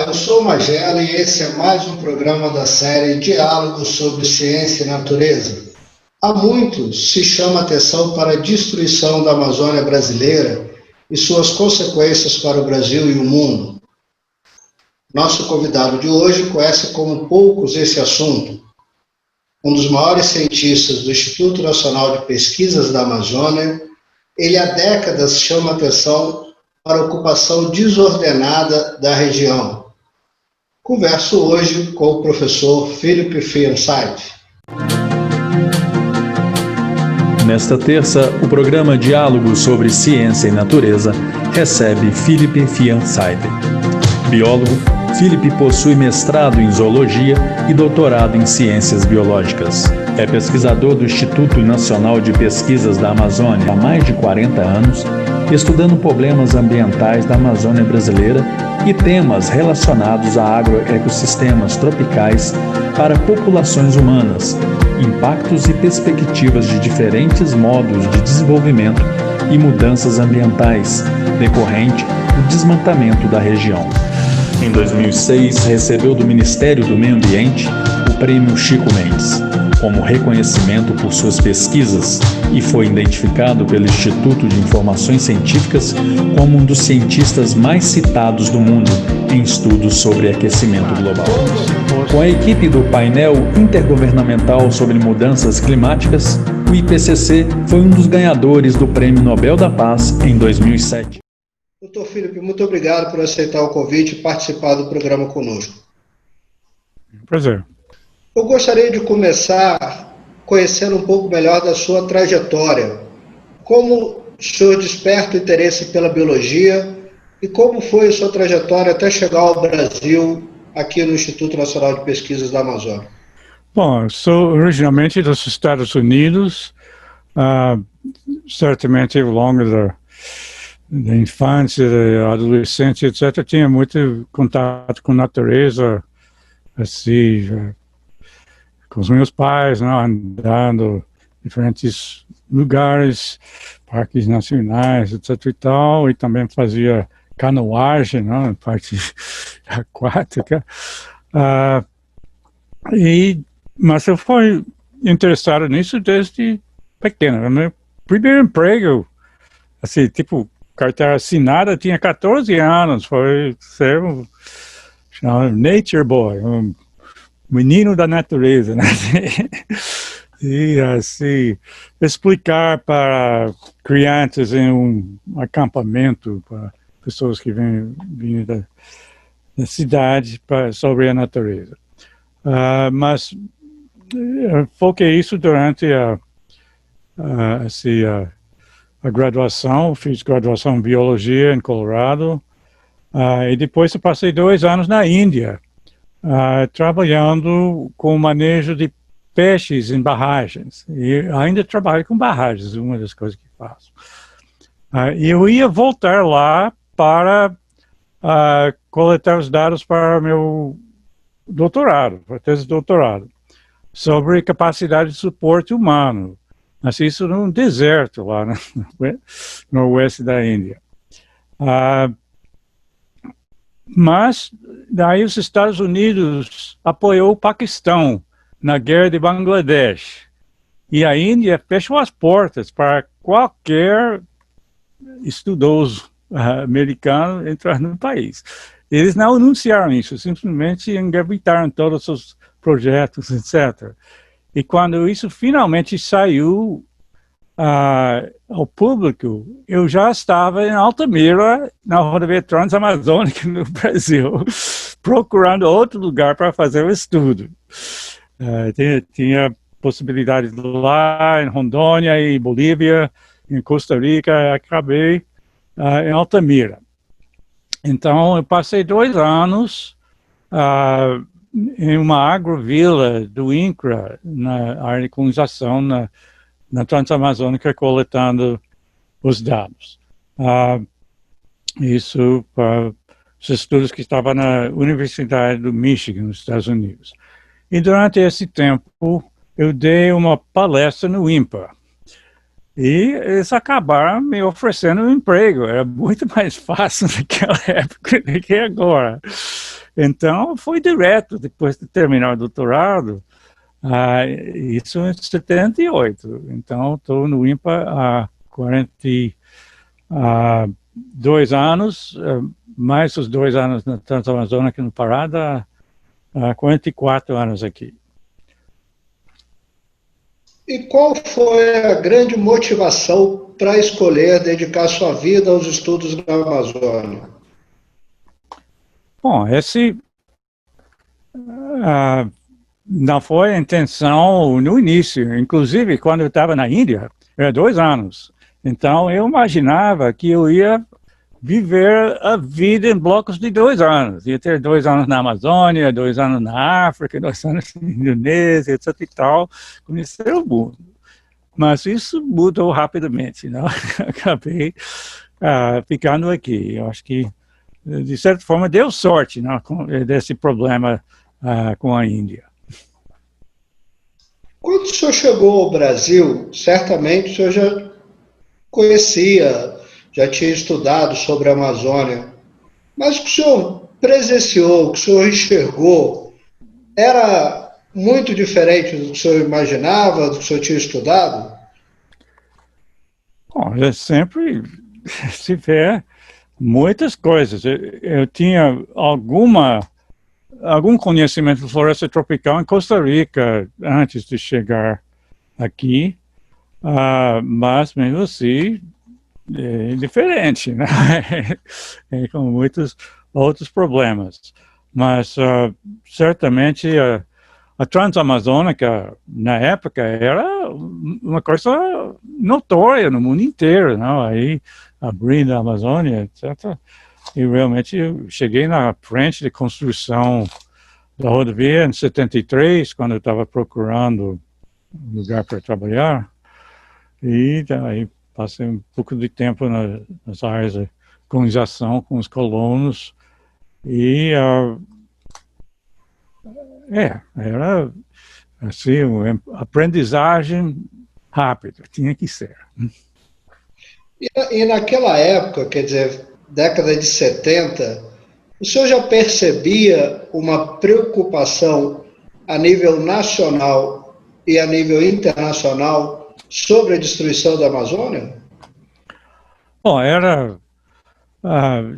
eu sou o Magela e esse é mais um programa da série Diálogos sobre Ciência e Natureza. Há muito se chama atenção para a destruição da Amazônia brasileira e suas consequências para o Brasil e o mundo. Nosso convidado de hoje conhece como poucos esse assunto. Um dos maiores cientistas do Instituto Nacional de Pesquisas da Amazônia, ele há décadas chama atenção para a ocupação desordenada da região. Converso hoje com o professor Philip Fearnside. Nesta terça, o programa Diálogos sobre Ciência e Natureza recebe Philip Fearnside. Biólogo, Philip possui mestrado em Zoologia e doutorado em Ciências Biológicas. É pesquisador do Instituto Nacional de Pesquisas da Amazônia há mais de 40 anos, estudando problemas ambientais da Amazônia brasileira e temas relacionados a agroecossistemas tropicais para populações humanas, impactos e perspectivas de diferentes modos de desenvolvimento e mudanças ambientais decorrente do desmatamento da região. Em 2006, recebeu do Ministério do Meio Ambiente o Prêmio Chico Mendes, como reconhecimento por suas pesquisas, e foi identificado pelo Instituto de Informações Científicas como um dos cientistas mais citados do mundo em estudos sobre aquecimento global. Com a equipe do Painel Intergovernamental sobre Mudanças Climáticas, o IPCC foi um dos ganhadores do Prêmio Nobel da Paz em 2007. Doutor Philip, muito obrigado por aceitar o convite e participar do programa conosco. Prazer. Eu gostaria de começar conhecendo um pouco melhor da sua trajetória. Como o senhor desperta o interesse pela biologia e como foi a sua trajetória até chegar ao Brasil, aqui no Instituto Nacional de Pesquisas da Amazônia? Bom, eu sou originalmente dos Estados Unidos, certamente ao longo da infância, da adolescência, etc., tinha muito contato com a natureza, assim, com os meus pais, né, andando em diferentes lugares, parques nacionais, etc. e tal, e também fazia canoagem, né, parte aquática. Mas eu fui interessado nisso desde pequeno. Meu primeiro emprego, assim, tipo, carteira assinada, tinha 14 anos, foi ser um nature boy, um menino da natureza, né? E assim, explicar para crianças em um acampamento, para pessoas que vinham da cidade, sobre a natureza. Mas eu foquei isso durante a graduação, fiz graduação em Biologia em Colorado, e depois eu passei 2 anos na Índia, trabalhando com o manejo de peixes em barragens. E ainda trabalho com barragens, uma das coisas que faço. E eu ia voltar lá para coletar os dados para o meu doutorado, para a tese de doutorado, sobre capacidade de suporte humano. Mas isso num deserto lá no oeste da Índia. Mas daí os Estados Unidos apoiou o Paquistão na guerra de Bangladesh. E a Índia fechou as portas para qualquer estudioso americano entrar no país. Eles não anunciaram isso, simplesmente engavetaram todos os projetos, etc. E quando isso finalmente saiu ao público, eu já estava em Altamira, na rodovia Transamazônica no Brasil, procurando outro lugar para fazer o estudo. Tinha possibilidades lá em Rondônia, em Bolívia, em Costa Rica, acabei em Altamira. Então, eu passei 2 anos em uma agrovila do INCRA, na área de colonização, na Transamazônica, coletando os dados. Isso para os estudos que estavam na Universidade do Michigan, nos Estados Unidos. E durante esse tempo, eu dei uma palestra no INPA. E eles acabaram me oferecendo um emprego. Era muito mais fácil naquela época do que agora. Então, foi direto, depois de terminar o doutorado, isso em 78. Então, estou no INPA há 42 anos, mais os 2 anos na Transamazônica no Pará, há 44 anos aqui. E qual foi a grande motivação para escolher dedicar sua vida aos estudos na Amazônia? Bom, não foi a intenção no início. Inclusive, quando eu estava na Índia, era 2 anos. Então, eu imaginava que eu ia viver a vida em blocos de 2 anos. Ia ter 2 anos na Amazônia, 2 anos na África, 2 anos na Indonésia, etc. e tal, conhecer o mundo. Mas isso mudou rapidamente, não? Acabei ficando aqui. Eu acho que, de certa forma, deu sorte, não, desse problema com a Índia. Quando o senhor chegou ao Brasil, certamente o senhor já conhecia, já tinha estudado sobre a Amazônia, mas o que o senhor presenciou, o que o senhor enxergou, era muito diferente do que o senhor imaginava, do que o senhor tinha estudado? Bom, eu sempre se vê muitas coisas. Eu tinha algum conhecimento de floresta tropical em Costa Rica antes de chegar aqui, mas mesmo assim é diferente, né? Com muitos outros problemas. Mas certamente a Transamazônica, na época, era uma coisa notória no mundo inteiro, não? Aí, abrindo a Amazônia, etc. E realmente eu cheguei na frente de construção da rodovia em 73, quando eu estava procurando um lugar para trabalhar. E aí passei um pouco de tempo nas áreas de colonização com os colonos. E era assim, uma aprendizagem rápida, tinha que ser. E naquela época, quer dizer, década de 70, o senhor já percebia uma preocupação a nível nacional e a nível internacional sobre a destruição da Amazônia? Bom,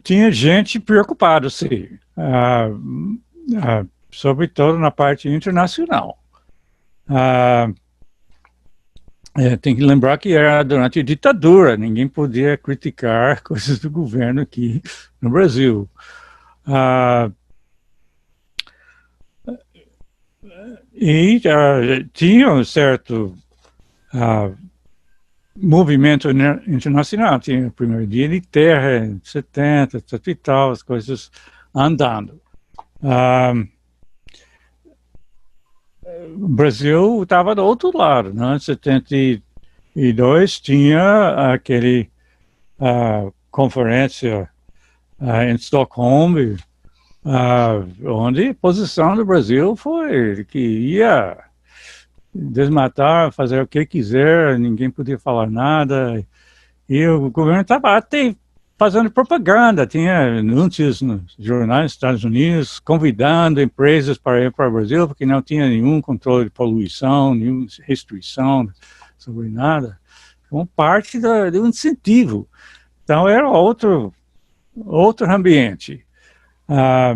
tinha gente preocupada, sim, sobretudo na parte internacional. Tem que lembrar que era durante a ditadura, ninguém podia criticar coisas do governo aqui no Brasil. E tinha um certo movimento internacional, tinha o primeiro dia de terra em 70, etc. e tal, as coisas andando. O Brasil estava do outro lado, né? Em 72 tinha aquele conferência em Estocolmo, onde a posição do Brasil foi que ia desmatar, fazer o que quiser, ninguém podia falar nada, e o governo estava até fazendo propaganda, tinha anúncios nos jornais dos Estados Unidos, convidando empresas para ir para o Brasil, porque não tinha nenhum controle de poluição, nenhuma restrição sobre nada, como parte do incentivo. Então era outro ambiente. É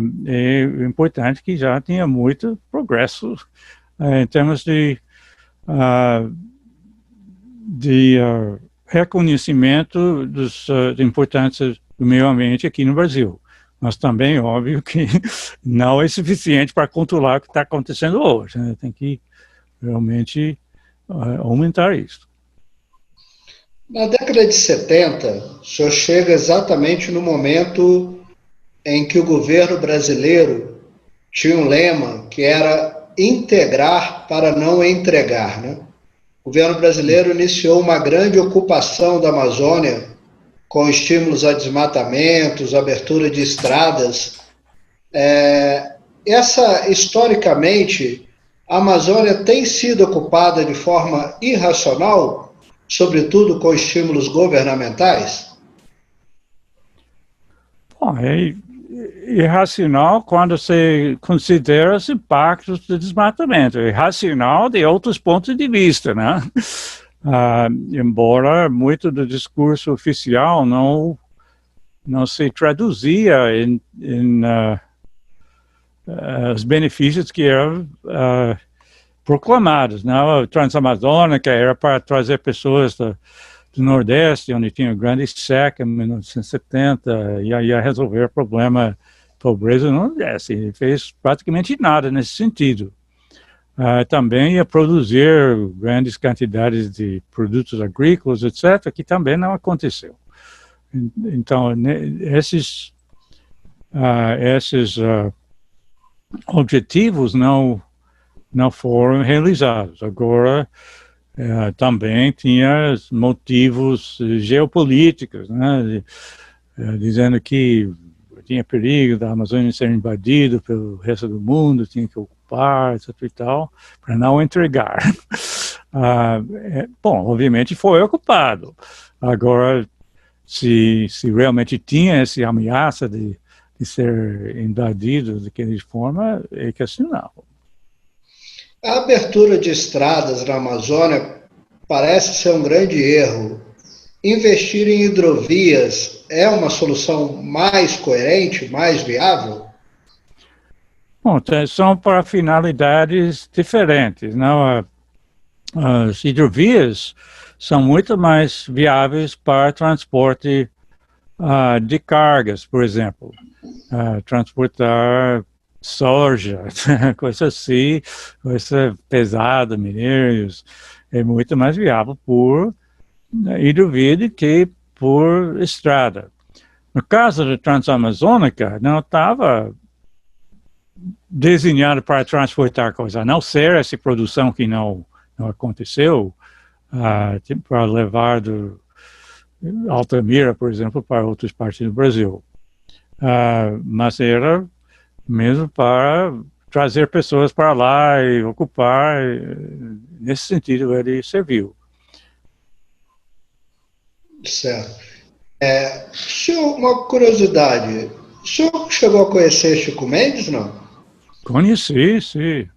importante que já tinha muito progresso em termos de reconhecimento da importância do meio ambiente aqui no Brasil. Mas também, óbvio, que não é suficiente para controlar o que está acontecendo hoje, né? Tem que realmente aumentar isso. Na década de 70, o senhor chega exatamente no momento em que o governo brasileiro tinha um lema que era integrar para não entregar, né? O governo brasileiro iniciou uma grande ocupação da Amazônia com estímulos a desmatamentos, abertura de estradas. Historicamente, a Amazônia tem sido ocupada de forma irracional, sobretudo com estímulos governamentais? Bom, irracional quando se considera os impactos do desmatamento, irracional de outros pontos de vista, né? Embora muito do discurso oficial não se traduzia em os benefícios que eram proclamados, né? A Transamazônica era para trazer pessoas do Nordeste, onde tinha o grande seca em 1970, e ia resolver o problema de pobreza no Nordeste. Ele fez praticamente nada nesse sentido. Também ia produzir grandes quantidades de produtos agrícolas, etc., que também não aconteceu. Então, esses objetivos não foram realizados. Agora, também tinha motivos geopolíticos, né, dizendo que tinha perigo da Amazônia ser invadida pelo resto do mundo, tinha que ocupar, etc. e tal, para não entregar. Bom, obviamente foi ocupado. Agora, se realmente tinha essa ameaça de ser invadido daquela forma, é questionável. A abertura de estradas na Amazônia parece ser um grande erro. Investir em hidrovias é uma solução mais coerente, mais viável? Bom, são para finalidades diferentes, não? As hidrovias são muito mais viáveis para transporte de cargas, por exemplo. Transportar soja, coisa assim, coisa pesada, minérios, é muito mais viável por hidrovia do que por estrada. No caso da Transamazônica, não estava desenhado para transportar coisa, a não ser essa produção que não aconteceu, para levar do Altamira, por exemplo, para outras partes do Brasil. Mas era mesmo para trazer pessoas para lá e ocupar, nesse sentido ele serviu. Certo. Uma curiosidade, o senhor chegou a conhecer Chico Mendes, não? Conheci, sim.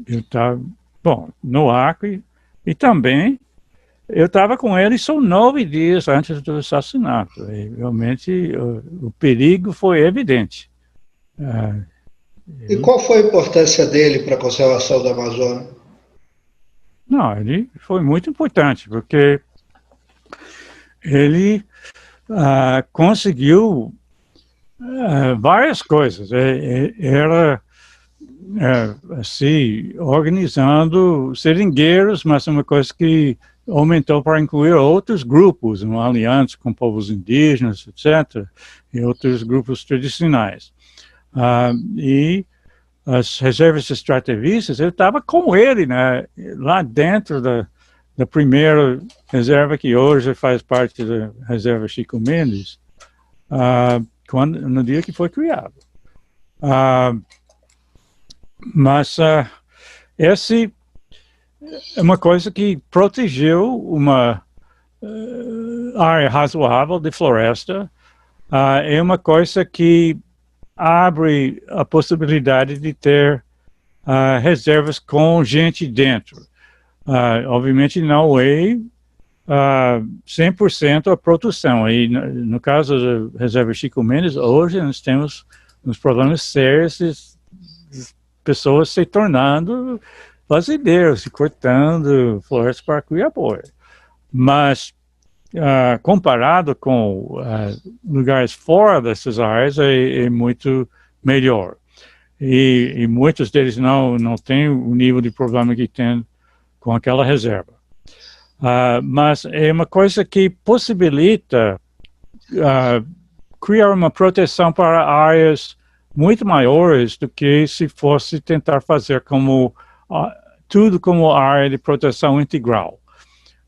Eu estava, bom, no Acre, e também eu estava com ele só 9 dias antes do assassinato. E realmente o perigo foi evidente. E qual foi a importância dele para a conservação da Amazônia? Não, ele foi muito importante, porque ele conseguiu várias coisas. Era assim, organizando seringueiros, mas uma coisa que aumentou para incluir outros grupos, uma aliança com povos indígenas, etc., e outros grupos tradicionais. E as reservas extrativistas, eu estava com ele, né, lá dentro da primeira reserva, que hoje faz parte da reserva Chico Mendes, no dia que foi criado. Mas esse é uma coisa que protegeu uma área razoável de floresta, é uma coisa que abre a possibilidade de ter reservas com gente dentro. Obviamente não é 100% a produção. E no caso da reserva Chico Mendes, hoje nós temos uns problemas sérios de pessoas se tornando fazendeiros, se cortando florestas para criar boi. Mas comparado com lugares fora dessas áreas, é muito melhor. E muitos deles não têm o nível de problema que tem com aquela reserva. Mas é uma coisa que possibilita criar uma proteção para áreas muito maiores do que se fosse tentar fazer tudo como área de proteção integral.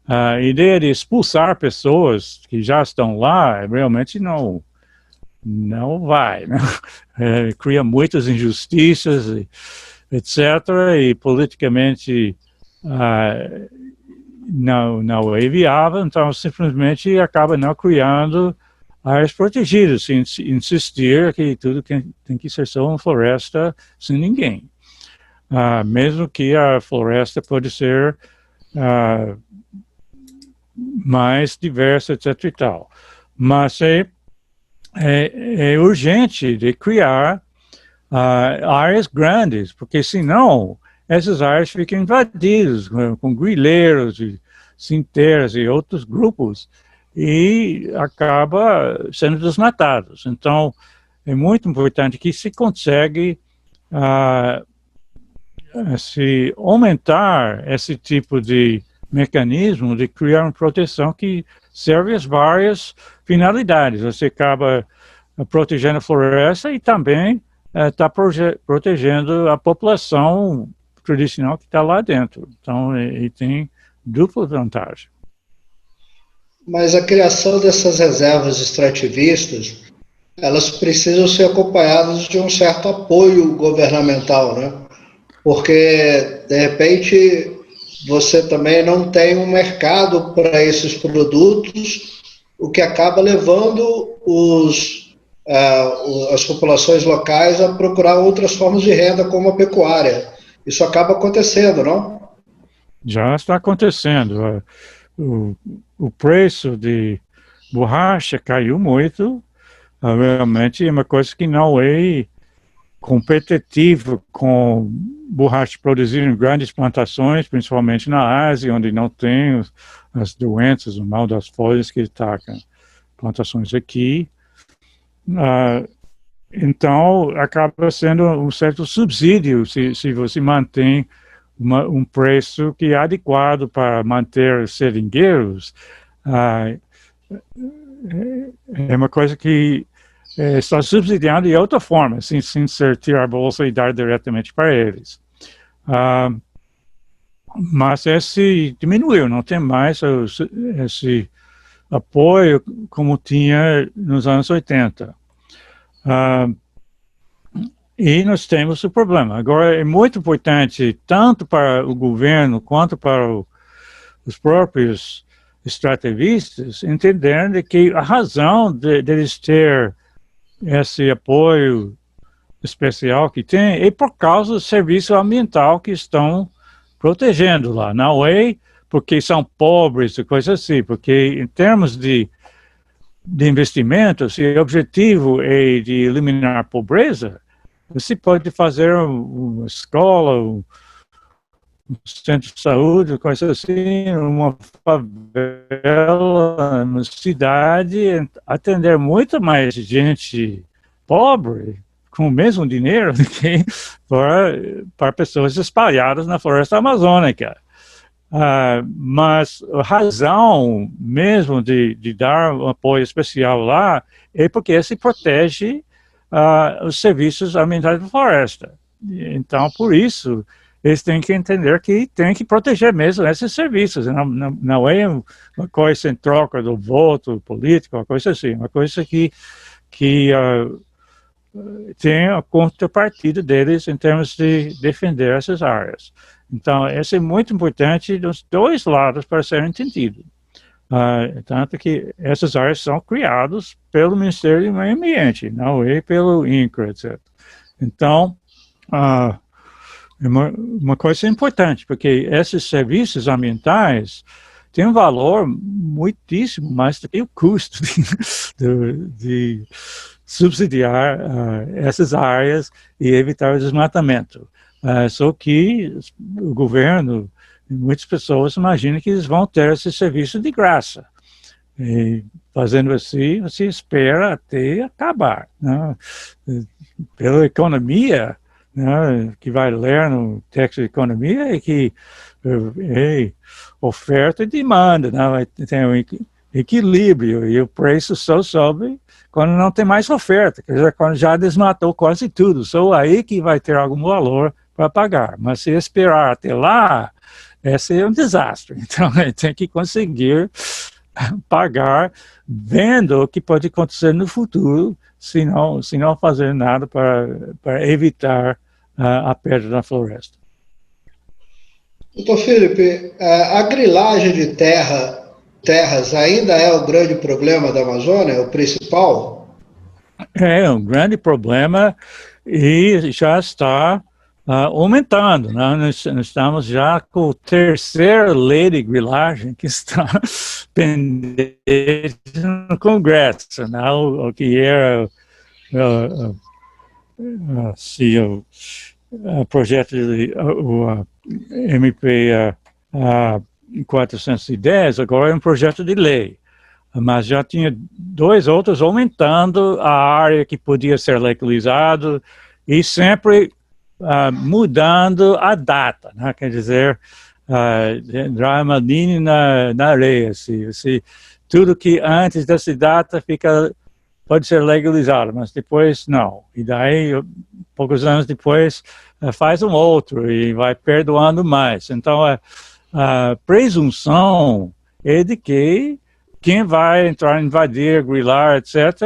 A ideia de expulsar pessoas que já estão lá realmente não vai, né? Cria muitas injustiças, etc., e politicamente não é viável, então simplesmente acaba não criando áreas protegidas, sem insistir que tudo tem que ser só uma floresta sem ninguém. Mesmo que a floresta pode ser mais diversa, etc. e tal. Mas é urgente de criar áreas grandes, porque senão essas áreas ficam invadidas com grileiros e sinteiras e outros grupos e acaba sendo desmatados. Então, é muito importante que se consegue se aumentar esse tipo de mecanismo de criar uma proteção que serve às várias finalidades. Você acaba protegendo a floresta e também está protegendo a população tradicional que está lá dentro. Então, ele tem dupla vantagem. Mas a criação dessas reservas extrativistas, elas precisam ser acompanhadas de um certo apoio governamental, né? Porque, de repente, você também não tem um mercado para esses produtos, o que acaba levando as populações locais a procurar outras formas de renda, como a pecuária. Isso acaba acontecendo, não? Já está acontecendo. O preço de borracha caiu muito. Realmente é uma coisa que não é competitiva com borracha produzida em grandes plantações, principalmente na Ásia, onde não tem as doenças, o mal das folhas que atacam plantações aqui. Então, acaba sendo um certo subsídio se você mantém um preço que é adequado para manter seringueiros. É uma coisa que está subsidiando de outra forma, sem ser tirar a bolsa e dar diretamente para eles. Mas esse diminuiu, não tem mais esse apoio como tinha nos anos 80. E nós temos o problema. Agora, é muito importante, tanto para o governo quanto para os próprios extrativistas, entenderem que a razão deles ter esse apoio especial que tem é por causa do serviço ambiental que estão protegendo lá. Não é porque são pobres e coisas assim, porque em termos de investimentos, se o objetivo é de eliminar a pobreza, você pode fazer uma escola, um centro de saúde, coisa assim, uma favela, uma cidade, atender muito mais gente pobre com o mesmo dinheiro do que para pessoas espalhadas na floresta amazônica. Mas a razão mesmo de dar um apoio especial lá é porque se protege os serviços ambientais da floresta. Então, por isso, eles têm que entender que tem que proteger mesmo esses serviços. Não é uma coisa em troca do voto político, uma coisa assim, uma coisa que tem a contrapartida deles em termos de defender essas áreas. Então, isso é muito importante dos dois lados para ser entendido. Tanto que essas áreas são criadas pelo Ministério do Meio Ambiente, não é pelo INCRA, etc. Então, é uma coisa importante, porque esses serviços ambientais têm um valor muitíssimo mais do que o custo de subsidiar essas áreas e evitar o desmatamento. Só que o governo e muitas pessoas imaginam que eles vão ter esse serviço de graça. E fazendo assim, você espera até acabar. Né? Pela economia, né, que vai ler no texto de economia, é que oferta e demanda, né? Tem um equilíbrio, e o preço só sobe quando não tem mais oferta, quer dizer, quando já desmatou quase tudo, só aí que vai ter algum valor para pagar. Mas se esperar até lá, esse é um desastre. Então, tem que conseguir pagar vendo o que pode acontecer no futuro, se não fazer nada para evitar a perda da floresta. Doutor Felipe, a grilagem de terra terras ainda é o grande problema da Amazônia, é o principal? É um grande problema e já está aumentando, né? Nós estamos já com a terceira lei de grilagem que está pendente no Congresso, né? O que era o projeto o MP 410, agora é um projeto de lei. Mas já tinha 2 outros aumentando a área que podia ser legalizado e sempre mudando a data, né? Quer dizer, entrar uma linha na areia. Tudo que antes dessa data pode ser legalizado, mas depois não. E daí, poucos anos depois, faz um outro e vai perdoando mais. Então, a presunção é de que quem vai entrar, invadir, grilar, etc.,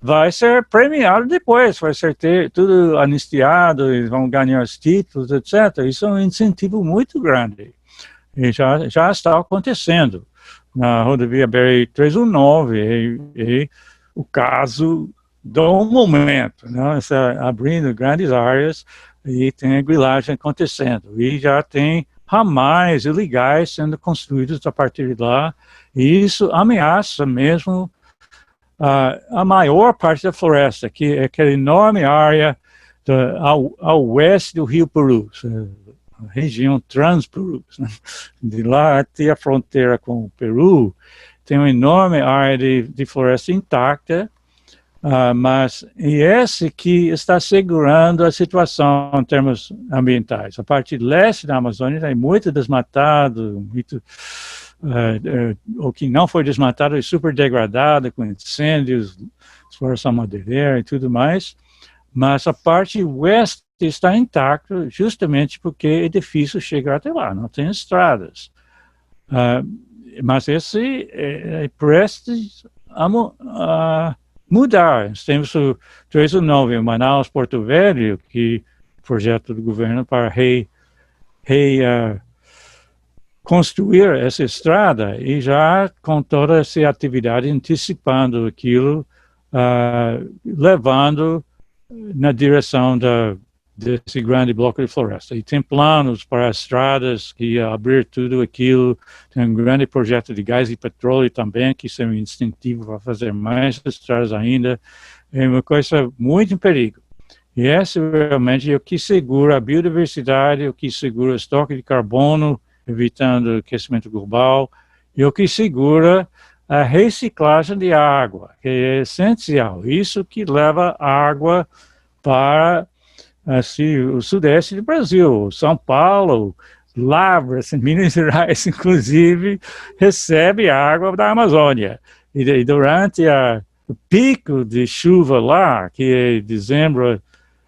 vai ser premiado depois, vai ser tudo anistiado, eles vão ganhar os títulos, etc. Isso é um incentivo muito grande. E já está acontecendo. Na rodovia BR-319, e o caso do momento, né? Abrindo grandes áreas e tem a grilagem acontecendo. E já tem ramais ilegais sendo construídos a partir de lá, e isso ameaça mesmo a maior parte da floresta, que é aquela enorme área ao oeste do Rio Purus, a região Transpurus, né? De lá até a fronteira com o Peru, tem uma enorme área de floresta intacta, mas esse que está segurando a situação em termos ambientais. A parte leste da Amazônia é muito desmatado, o que não foi desmatado é super degradado, com incêndios, exploração madeireira e tudo mais, mas a parte oeste está intacta justamente porque é difícil chegar até lá, não tem estradas. Mas esse é prestes a mudar. Nós temos o 319 em Manaus, Porto Velho, que é um projeto do governo para construir essa estrada e já com toda essa atividade antecipando aquilo, levando na direção desse grande bloco de floresta. E tem planos para as estradas que abrir tudo aquilo, tem um grande projeto de gás e petróleo também, que isso é um incentivo para fazer mais estradas ainda. É uma coisa muito em perigo. E esse realmente é o que segura a biodiversidade, o que segura o estoque de carbono, evitando o aquecimento global, e o que segura a reciclagem de água, que é essencial. Isso que leva água para o sudeste do Brasil, São Paulo, Lavras, Minas Gerais, inclusive, recebe água da Amazônia. E durante o pico de chuva lá, que é dezembro,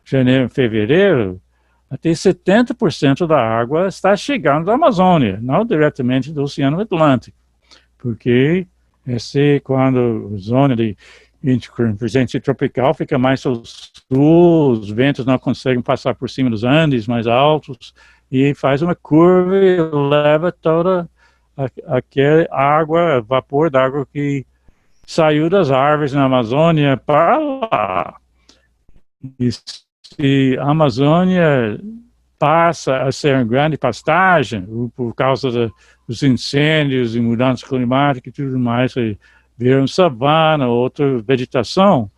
janeiro, fevereiro, até 70% da água está chegando da Amazônia, não diretamente do Oceano Atlântico, porque quando a zona de influência tropical fica mais ao sul, os ventos não conseguem passar por cima dos Andes mais altos, e faz uma curva e leva toda aquela água, vapor d'água que saiu das árvores na Amazônia para lá. E se a Amazônia passa a ser uma grande pastagem, por causa dos incêndios e mudanças climáticas e tudo mais, vira uma savana, outra vegetação,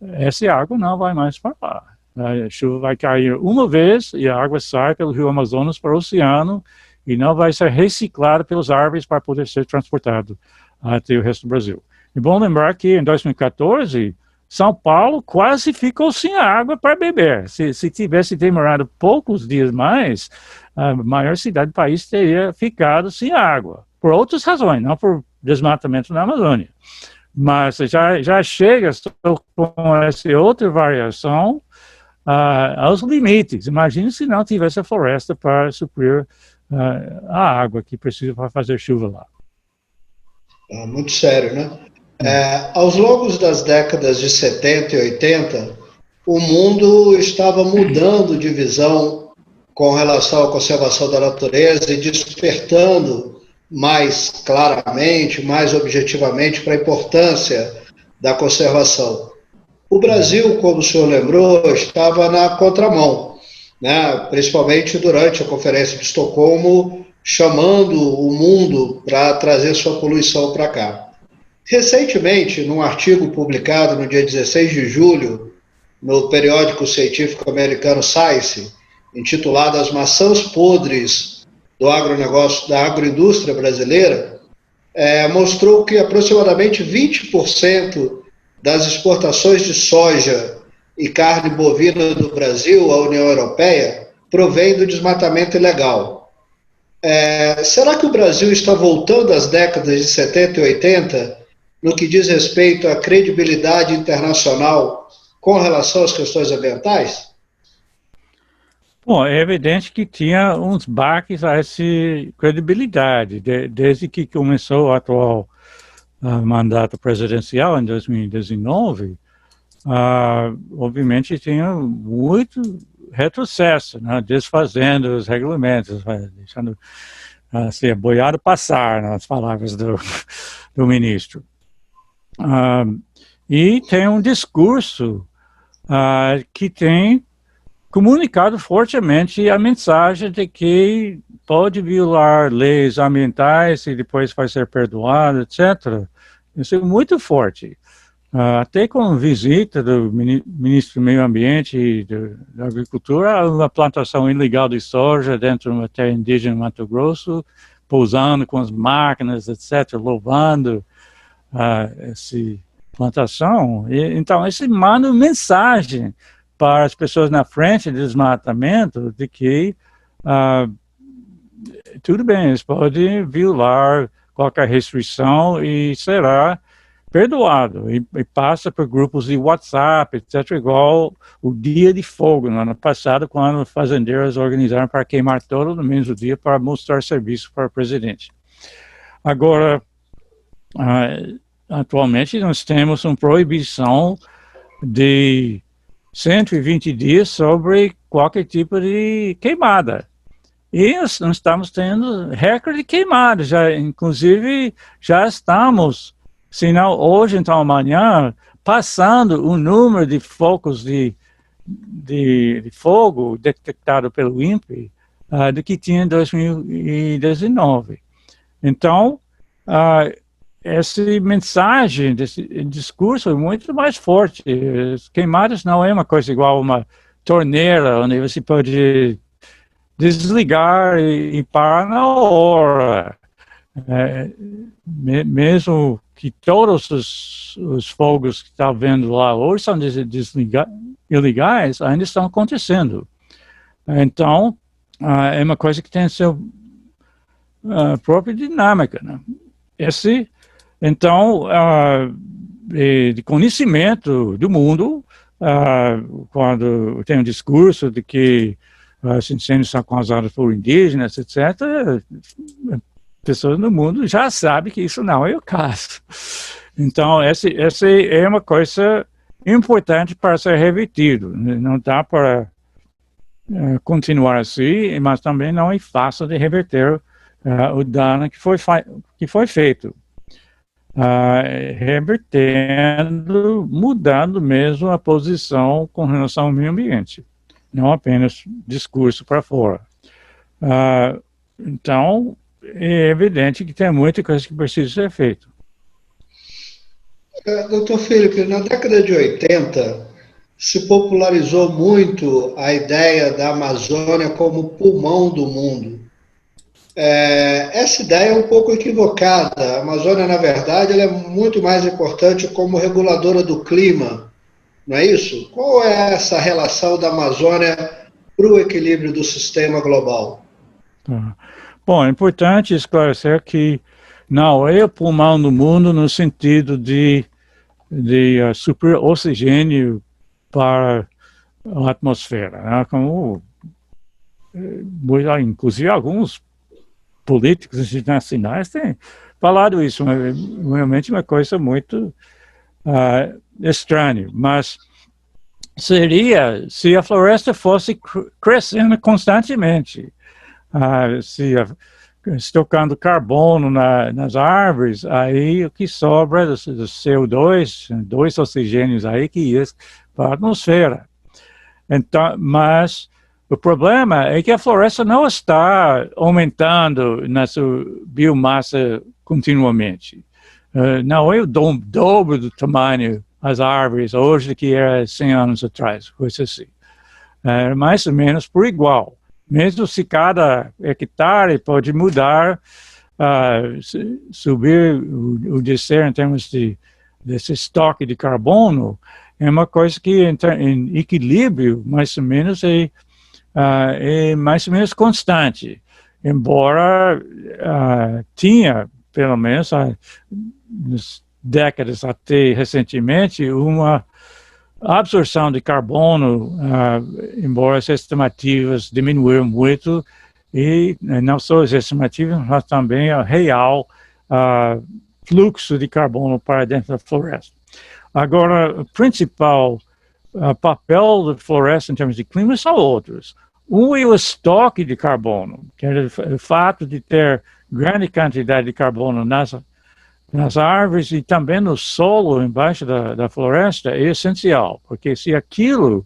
essa água não vai mais para lá. A chuva vai cair uma vez e a água sai pelo rio Amazonas para o oceano e não vai ser reciclada pelas árvores para poder ser transportado até o resto do Brasil. É bom lembrar que em 2014, São Paulo quase ficou sem água para beber. Se tivesse demorado poucos dias mais, a maior cidade do país teria ficado sem água, por outras razões, não por desmatamento na Amazônia. Mas já chega com essa outra variação aos limites. Imagine se não tivesse a floresta para suprir a água que precisa para fazer chuva lá. Muito sério, né? Aos longos das décadas de 70 e 80, o mundo estava mudando de visão com relação à conservação da natureza e despertando mais claramente, mais objetivamente para a importância da conservação. O Brasil, como o senhor lembrou, estava na contramão, né? Principalmente durante a Conferência de Estocolmo, chamando o mundo para trazer sua poluição para cá. Recentemente, num artigo publicado no dia 16 de julho, no periódico científico americano Science, intitulado As Maçãs Podres do Agronegócio, da Agroindústria Brasileira, mostrou que aproximadamente 20% das exportações de soja e carne bovina do Brasil à União Europeia provém do desmatamento ilegal. Será que o Brasil está voltando às décadas de 70 e 80 no que diz respeito à credibilidade internacional com relação às questões ambientais? Bom, é evidente que tinha uns baques a essa credibilidade, desde que começou o atual mandato presidencial em 2019, obviamente tinha muito retrocesso, né, desfazendo os regulamentos, deixando assim, a boiada passar, nas palavras do ministro. E tem um discurso que tem comunicado fortemente a mensagem de que pode violar leis ambientais e depois vai ser perdoado, etc. Isso é muito forte. Até com visita do ministro do Meio Ambiente e da Agricultura, uma plantação ilegal de soja dentro de uma terra indígena em Mato Grosso, pousando com as máquinas, etc., louvando essa plantação. Então, isso manda uma mensagem para as pessoas na frente do desmatamento de que tudo bem, eles podem violar qualquer restrição e será perdoado, e passa por grupos de WhatsApp, etc., igual o Dia de Fogo, no ano passado, quando fazendeiros organizaram para queimar todo no mesmo dia para mostrar serviço para o presidente. Agora, atualmente nós temos uma proibição de 120 dias sobre qualquer tipo de queimada. E nós estamos tendo recorde de queimadas, inclusive já estamos, se não hoje, então amanhã, passando o número de focos de fogo detectado pelo INPE do que tinha em 2019. Então, essa mensagem, desse discurso é muito mais forte. As queimadas não é uma coisa igual uma torneira, onde você pode desligar e parar na hora. Mesmo que todos os fogos que está vendo lá hoje são ilegais, ainda estão acontecendo. Então, é uma coisa que tem a sua própria dinâmica, né? Então, de conhecimento do mundo, quando tem um discurso de que os incêndios são causados por indígenas, etc., pessoas no mundo já sabem que isso não é o caso. Então, essa é uma coisa importante para ser revertido. Não dá para continuar assim, mas também não é fácil de reverter o dano que foi feito. Revertendo, mudando mesmo a posição com relação ao meio ambiente, não apenas discurso para fora. Então, é evidente que tem muita coisa que precisa ser feita. Doutor Felipe, na década de 80, se popularizou muito a ideia da Amazônia como pulmão do mundo. Essa ideia é um pouco equivocada. A Amazônia, na verdade, ela é muito mais importante como reguladora do clima, não é isso? Qual é essa relação da Amazônia para o equilíbrio do sistema global? Bom, é importante esclarecer que não é o pulmão do mundo no sentido de super oxigênio para a atmosfera, né? Como, inclusive, alguns políticos internacionais têm falado isso, mas realmente uma coisa muito estranha. Mas seria se a floresta fosse crescendo constantemente, se estocando carbono nas árvores, aí o que sobra do CO2, dois oxigênios aí que ia para a atmosfera. Então, mas o problema é que a floresta não está aumentando na sua biomassa continuamente. Não é o dobro do tamanho das árvores hoje do que era 100 anos atrás, coisa assim. Mais ou menos por igual. Mesmo se cada hectare pode mudar, subir ou descer em termos desse estoque de carbono, é uma coisa que em equilíbrio, mais ou menos, é mais ou menos constante. Embora tinha, pelo menos, nas décadas até recentemente, uma absorção de carbono, embora as estimativas diminuíram muito, e não só as estimativas, mas também o real fluxo de carbono para dentro da floresta. Agora, o principal papel da floresta em termos de clima são outros. Um é o estoque de carbono, que é o fato de ter grande quantidade de carbono nas árvores e também no solo embaixo da floresta é essencial, porque se aquilo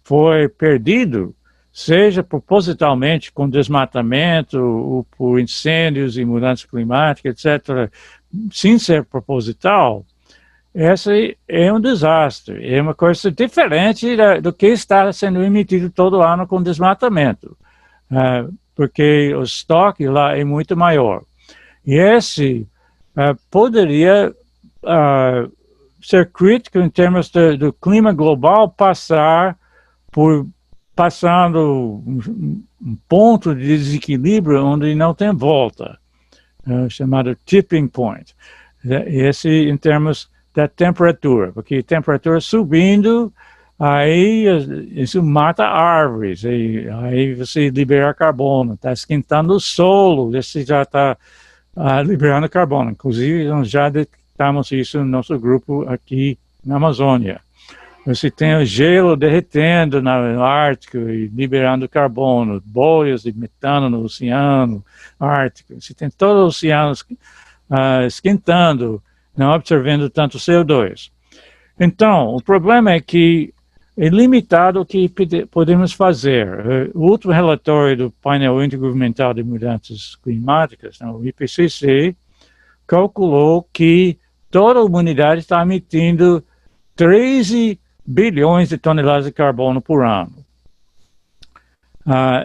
foi perdido, seja propositalmente com desmatamento ou por incêndios e mudanças climáticas, etc., sem ser proposital, essa é um desastre, é uma coisa diferente do que está sendo emitido todo ano com desmatamento, porque o estoque lá é muito maior. E esse poderia ser crítico em termos do clima global passando um ponto de desequilíbrio onde não tem volta, chamado tipping point. Esse em termos da temperatura, porque a temperatura subindo, aí isso mata árvores, aí você libera carbono, está esquentando o solo, esse já está liberando carbono. Inclusive, nós já detectamos isso no nosso grupo aqui na Amazônia. Você tem o gelo derretendo no Ártico e liberando carbono, bolhas de metano no Oceano Ártico. Você tem todo o oceano esquentando, não absorvendo tanto CO2. Então, o problema é que é limitado o que podemos fazer. O último relatório do painel intergovernamental de mudanças climáticas, o IPCC, calculou que toda a humanidade está emitindo 13 bilhões de toneladas de carbono por ano.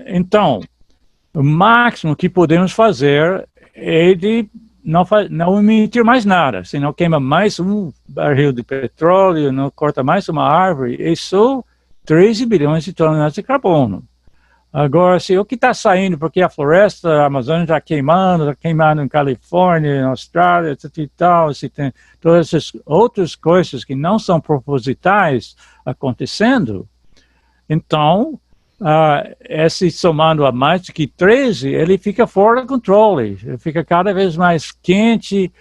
Então, o máximo que podemos fazer é de não emitir mais nada. Se não queima mais um barril de petróleo, não corta mais uma árvore, é só 13 bilhões de toneladas de carbono. Agora, se o que está saindo, porque a floresta, a Amazônia está queimando em Califórnia, na Austrália, etc. e tal, se tem todas essas outras coisas que não são propositais acontecendo, então, esse somando a mais do que 13, ele fica fora de controle, ele fica cada vez mais quente,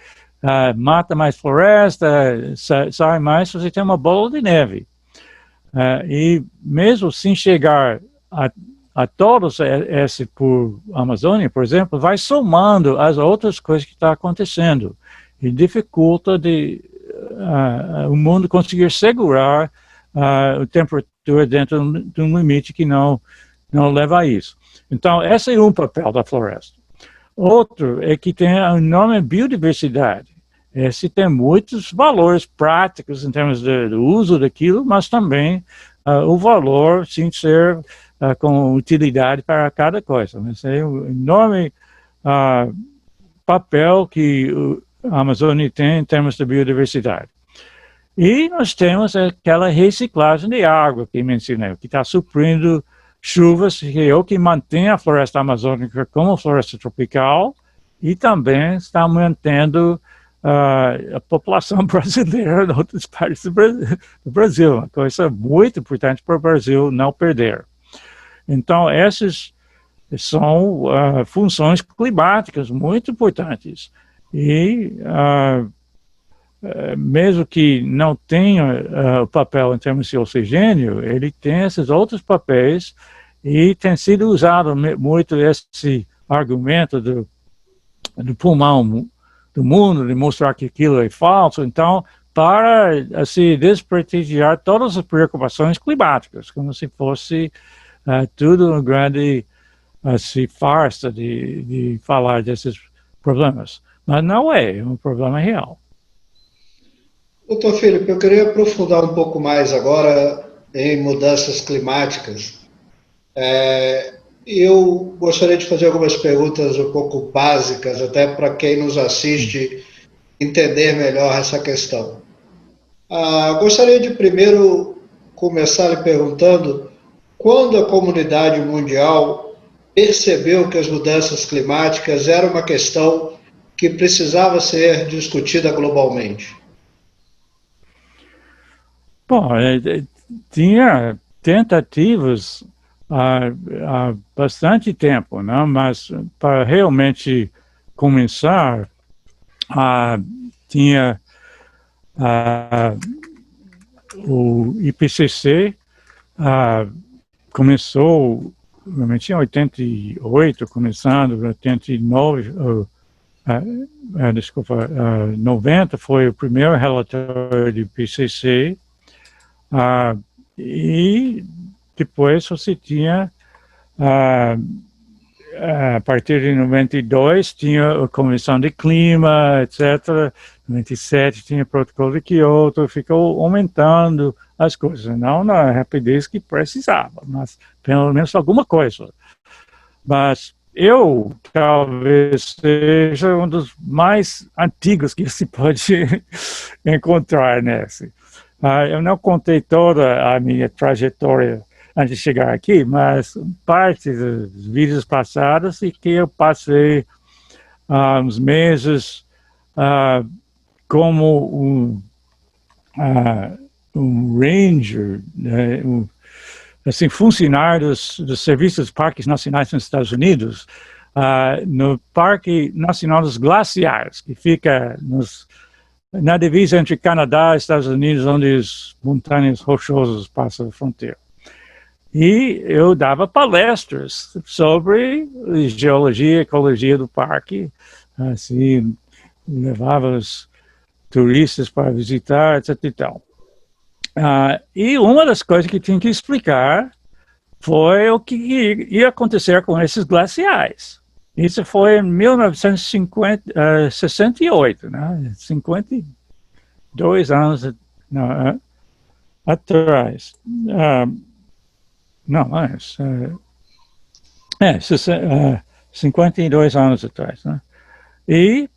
mata mais floresta, sai mais, você tem uma bola de neve. E mesmo sem chegar a todos esse por Amazônia, por exemplo, vai somando as outras coisas que estão acontecendo e dificulta o mundo conseguir segurar a temperatura dentro de um limite que não leva a isso. Então, esse é um papel da floresta. Outro é que tem a enorme biodiversidade. Esse tem muitos valores práticos em termos do uso daquilo, mas também o valor sem ser com utilidade para cada coisa. Esse é um enorme papel que a Amazônia tem em termos de biodiversidade. E nós temos aquela reciclagem de água que mencionei, que está suprindo chuvas, que é o que mantém a floresta amazônica como floresta tropical e também está mantendo a população brasileira em outras partes do Brasil. Uma coisa muito importante para o Brasil não perder. Então, essas são funções climáticas muito importantes. E mesmo que não tenha o papel em termos de oxigênio, ele tem esses outros papéis e tem sido usado muito esse argumento do do pulmão do mundo, de mostrar que aquilo é falso. Então, para assim, desprestigiar todas as preocupações climáticas, como se fosse tudo uma grande assim, farsa de falar desses problemas. Mas não é um problema real. Doutor Filipe, eu queria aprofundar um pouco mais agora em mudanças climáticas. Eu gostaria de fazer algumas perguntas um pouco básicas, até para quem nos assiste entender melhor essa questão. Gostaria de primeiro começar lhe perguntando quando a comunidade mundial percebeu que as mudanças climáticas eram uma questão que precisava ser discutida globalmente. Bom, tinha tentativas há bastante tempo, né? Mas para realmente começar, tinha o IPCC começou realmente em 88, começando em 89, desculpa, 90 foi o primeiro relatório do IPCC, e depois você tinha, a partir de 92, tinha a Convenção de Clima, etc. 97 tinha o Protocolo de Kyoto, ficou aumentando as coisas, não na rapidez que precisava, mas pelo menos alguma coisa. Mas eu talvez seja um dos mais antigos que se pode encontrar nesse. Eu não contei toda a minha trajetória antes de chegar aqui, mas parte dos vídeos passados e que eu passei uns meses como um ranger, né, assim, funcionário dos serviços dos parques nacionais nos Estados Unidos, no Parque Nacional dos Glaciares, que fica na divisa entre Canadá e Estados Unidos, onde as montanhas rochosas passam a fronteira. E eu dava palestras sobre geologia e ecologia do parque, assim, levava os turistas para visitar, etc. e tal. E uma das coisas que tinha que explicar foi o que ia acontecer com esses glaciais. Isso foi em 1968, né? 52 anos atrás. Não, mais. 52 anos atrás, né? E,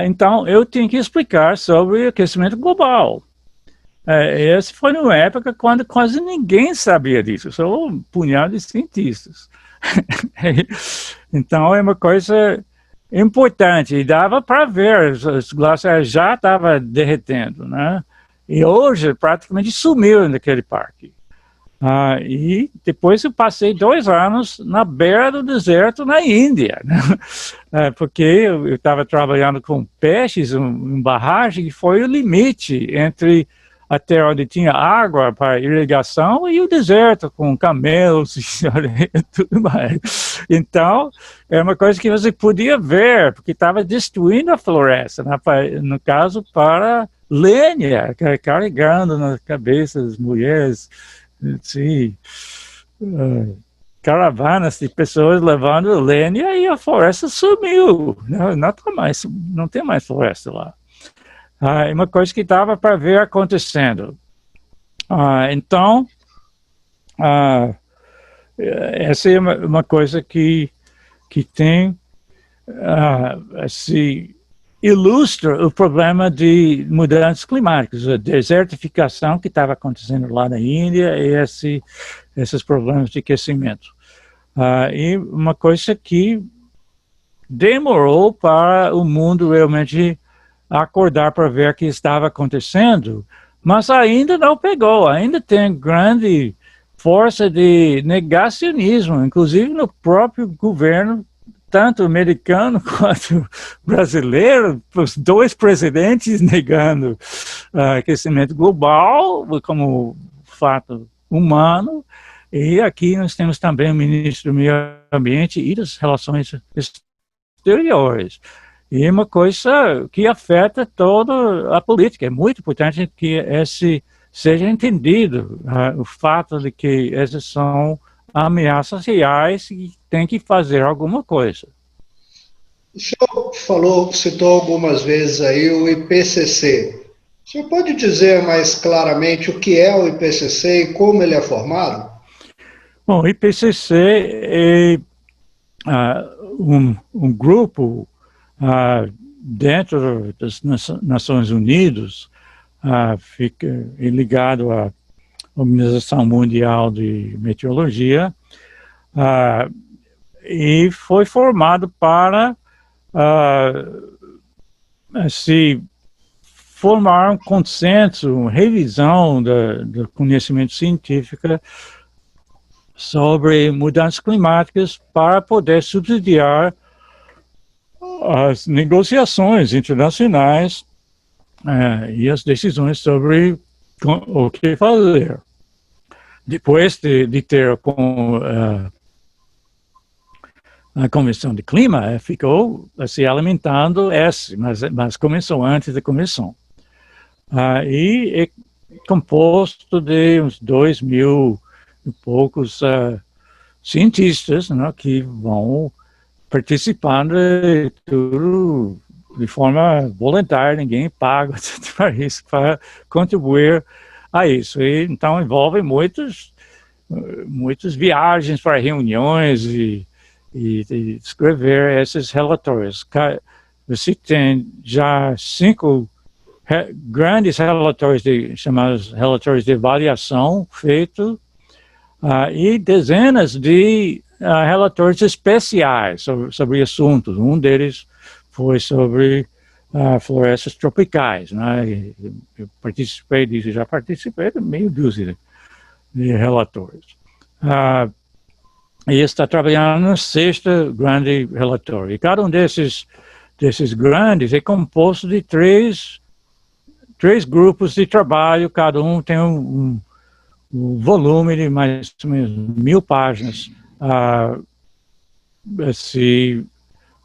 então, eu tinha que explicar sobre o aquecimento global. Essa foi numa época quando quase ninguém sabia disso, só um punhado de cientistas. Então, é uma coisa importante, e dava para ver, os glaciares já estavam derretendo, né? E hoje, praticamente sumiu naquele parque. E depois eu passei 2 anos na beira do deserto na Índia, né? Porque eu estava trabalhando com peixes, uma barragem, que foi o limite entre a terra onde tinha água para irrigação e o deserto, com camelos e tudo mais. Então, é uma coisa que você podia ver, porque estava destruindo a floresta, né? No caso, para lenha, carregando na cabeça das mulheres, sim, caravanas de pessoas levando lenha, e a floresta sumiu. Não tem mais floresta lá. É uma coisa que dava para ver acontecendo. Então, essa é uma coisa que tem, assim, ilustra o problema de mudanças climáticas, a desertificação que estava acontecendo lá na Índia e esses problemas de aquecimento. E uma coisa que demorou para o mundo realmente acordar para ver o que estava acontecendo, mas ainda não pegou, ainda tem grande força de negacionismo, inclusive no próprio governo, tanto americano quanto brasileiro, os 2 presidentes negando aquecimento global como fato humano, e aqui nós temos também o ministro do Meio Ambiente e das Relações exteriores. E uma coisa que afeta toda a política. É muito importante que esse seja entendido, o fato de que essas são ameaças reais e tem que fazer alguma coisa. O senhor citou algumas vezes aí o IPCC. O senhor pode dizer mais claramente o que é o IPCC e como ele é formado? Bom, o IPCC é um grupo dentro das Nações Unidas, fica ligado à Organização Mundial de Meteorologia, e foi formado para se formar um consenso, uma revisão do conhecimento científico sobre mudanças climáticas para poder subsidiar as negociações internacionais e as decisões sobre o que fazer. Depois de ter a Convenção de Clima, ficou se alimentando mas começou antes da Convenção. E é composto de uns 2.000 e poucos cientistas, né, que vão participando de tudo de forma voluntária, ninguém paga para isso, para contribuir a isso. E, então envolve muitas viagens para reuniões e escrever esses relatórios. Você tem já 5 grandes relatórios, chamados relatórios de avaliação feitos, e dezenas de relatórios especiais sobre assuntos. Um deles foi sobre florestas tropicais, né? Eu participei disso, já participei de meio dúzia de relatórios. E está trabalhando no 6º grande relatório. E cada um desses grandes é composto de três grupos de trabalho, cada um tem um volume de mais ou menos 1.000 páginas,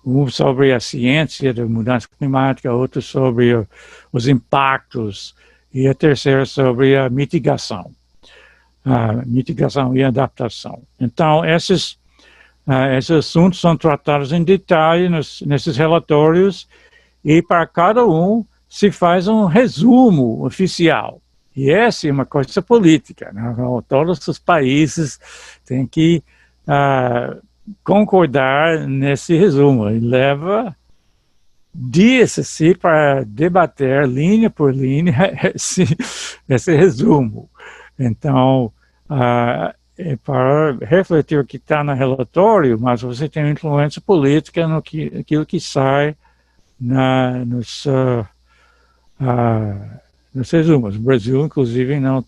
um sobre a ciência da mudança climática, outro sobre os impactos, e a terceira sobre a mitigação e adaptação. Então, esses assuntos são tratados em detalhe nesses relatórios, e para cada um se faz um resumo oficial. E essa é uma coisa política, né? Todos os países têm que concordar nesse resumo. E leva dias assim, para debater linha por linha esse resumo. Então, é para refletir o que está no relatório, mas você tem uma influência política naquilo que sai nos resumos. O Brasil, inclusive, não,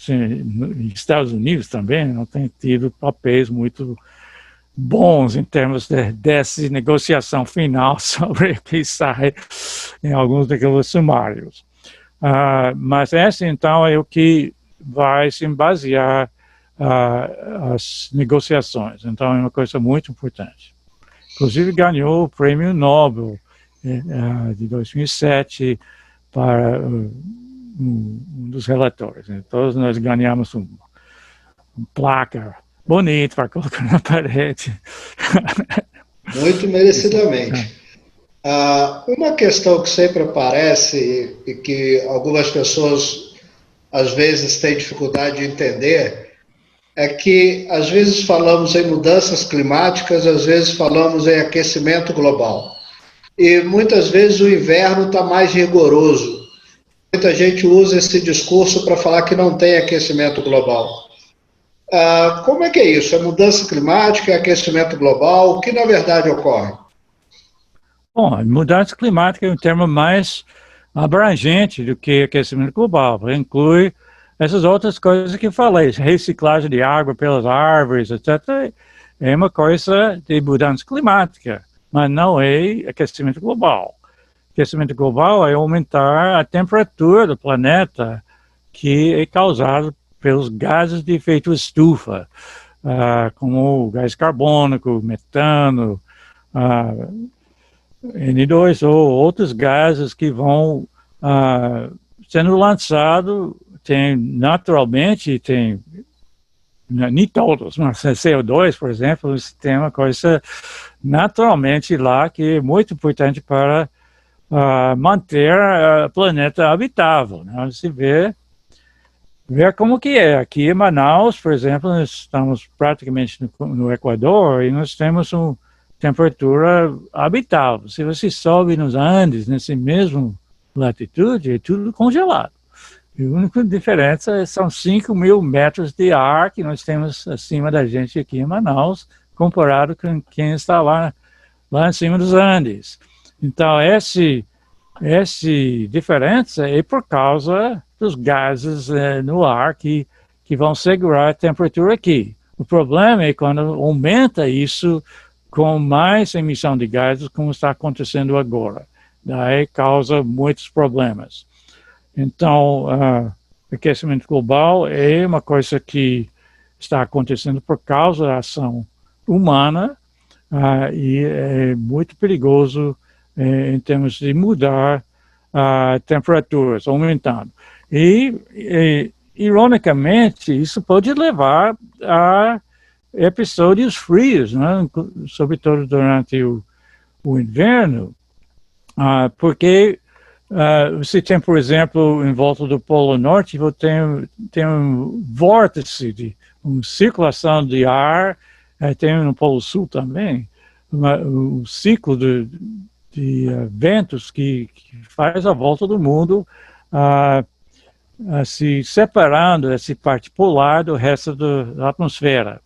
nos Estados Unidos também, não tem tido papéis muito bons em termos dessa negociação final sobre o que sai em alguns daqueles sumários. Mas esse, então, é o que vai se basear as negociações. Então, é uma coisa muito importante. Inclusive, ganhou o Prêmio Nobel de 2007 para um dos relatórios. Né? Todos nós ganhamos uma placa bonita para colocar na parede. Muito merecidamente. Uma questão que sempre aparece e que algumas pessoas às vezes têm dificuldade de entender é que às vezes falamos em mudanças climáticas, às vezes falamos em aquecimento global. E muitas vezes o inverno está mais rigoroso. Muita gente usa esse discurso para falar que não tem aquecimento global. Como é que é isso? É mudança climática, é aquecimento global? O que na verdade ocorre? Bom, mudança climática é um termo mais abrangente do que aquecimento global. Inclui essas outras coisas que eu falei, reciclagem de água pelas árvores, etc. É uma coisa de mudança climática, mas não é aquecimento global. Aquecimento global é aumentar a temperatura do planeta, que é causado pelos gases de efeito estufa, como o gás carbônico, metano, N2 ou outros gases que vão sendo lançados, tem naturalmente, tem nem todos, mas CO2, por exemplo, tem uma coisa naturalmente lá que é muito importante para manter o planeta habitável, né? Se ver como que é. Aqui em Manaus, por exemplo, nós estamos praticamente no Equador e nós temos uma temperatura habitável. Se você sobe nos Andes, nessa mesma latitude, é tudo congelado. E a única diferença são 5.000 metros de ar que nós temos acima da gente aqui em Manaus, comparado com quem está lá em cima dos Andes. Então, essa diferença é por causa dos gases no ar que vão segurar a temperatura aqui. O problema é quando aumenta isso com mais emissão de gases, como está acontecendo agora. Daí causa muitos problemas. Então, aquecimento global é uma coisa que está acontecendo por causa da ação humana e é muito perigoso em termos de mudar temperaturas, aumentando. E, ironicamente, isso pode levar a episódios frios, né? Sobretudo durante o inverno, porque você tem, por exemplo, em volta do Polo Norte, você tem um vórtice, uma circulação de ar, tem no Polo Sul também, um ciclo de ventos que faz a volta do mundo, se separando essa parte polar do resto da atmosfera.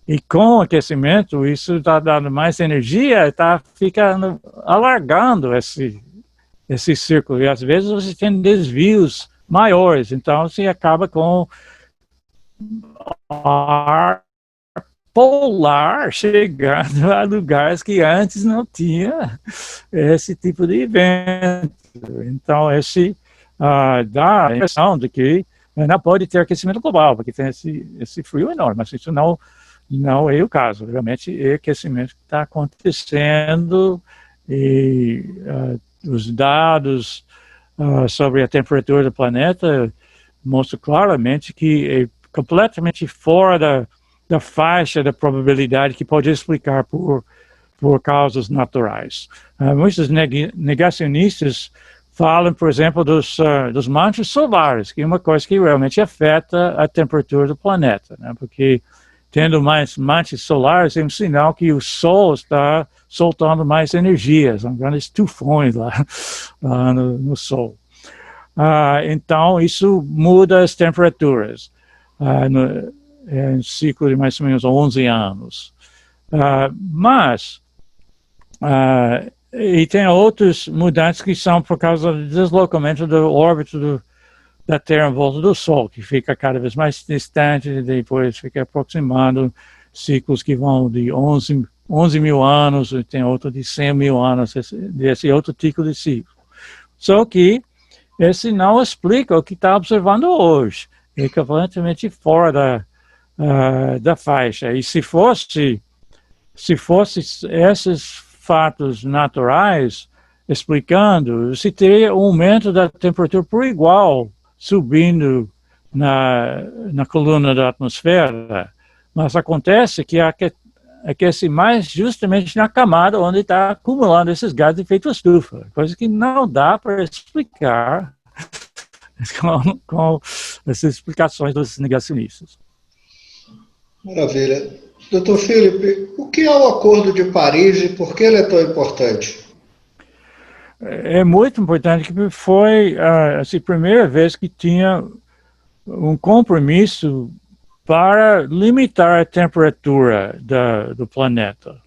E com o aquecimento, isso está dando mais energia, está ficando, alargando esse círculo. E às vezes você tem desvios maiores, então você acaba com ar polar chegando a lugares que antes não tinha esse tipo de evento. Então, dá a impressão de que não pode ter aquecimento global, porque tem esse frio enorme, mas isso não é o caso. Realmente é aquecimento que está acontecendo e os dados sobre a temperatura do planeta mostram claramente que é completamente fora da faixa da probabilidade que pode explicar por causas naturais. Muitos negacionistas falam, por exemplo, dos manchas solares, que é uma coisa que realmente afeta a temperatura do planeta, né? Porque tendo mais manchas solares é um sinal que o Sol está soltando mais energia, são grandes tufões lá no Sol. Então, isso muda as temperaturas em um ciclo de mais ou menos 11 anos. E tem outras mudanças que são por causa do deslocamento da órbita da Terra em volta do Sol, que fica cada vez mais distante e depois fica aproximando ciclos que vão de 11 mil anos, e tem outro de 100 mil anos, desse outro tipo de ciclo. Só que esse não explica o que está observando hoje. É completamente fora da faixa. E se fosse esses fatos naturais explicando, se teria um aumento da temperatura por igual subindo na coluna da atmosfera, mas acontece que aquece mais justamente na camada onde está acumulando esses gases de efeito estufa, coisa que não dá para explicar com essas explicações dos negacionistas. Maravilha. Doutor Felipe, o que é o Acordo de Paris e por que ele é tão importante? É muito importante, que foi a primeira vez que tinha um compromisso para limitar a temperatura do planeta.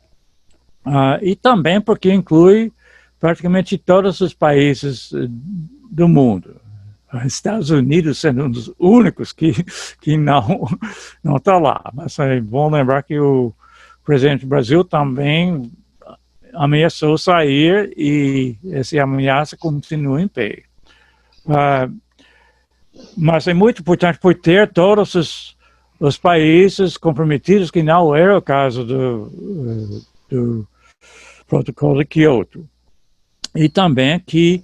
E também porque inclui praticamente todos os países do mundo. Estados Unidos sendo um dos únicos que não está lá. Mas é bom lembrar que o presidente do Brasil também ameaçou sair e essa ameaça continua em pé. Mas é muito importante por ter todos os países comprometidos, que não era o caso do Protocolo de Kyoto. e também que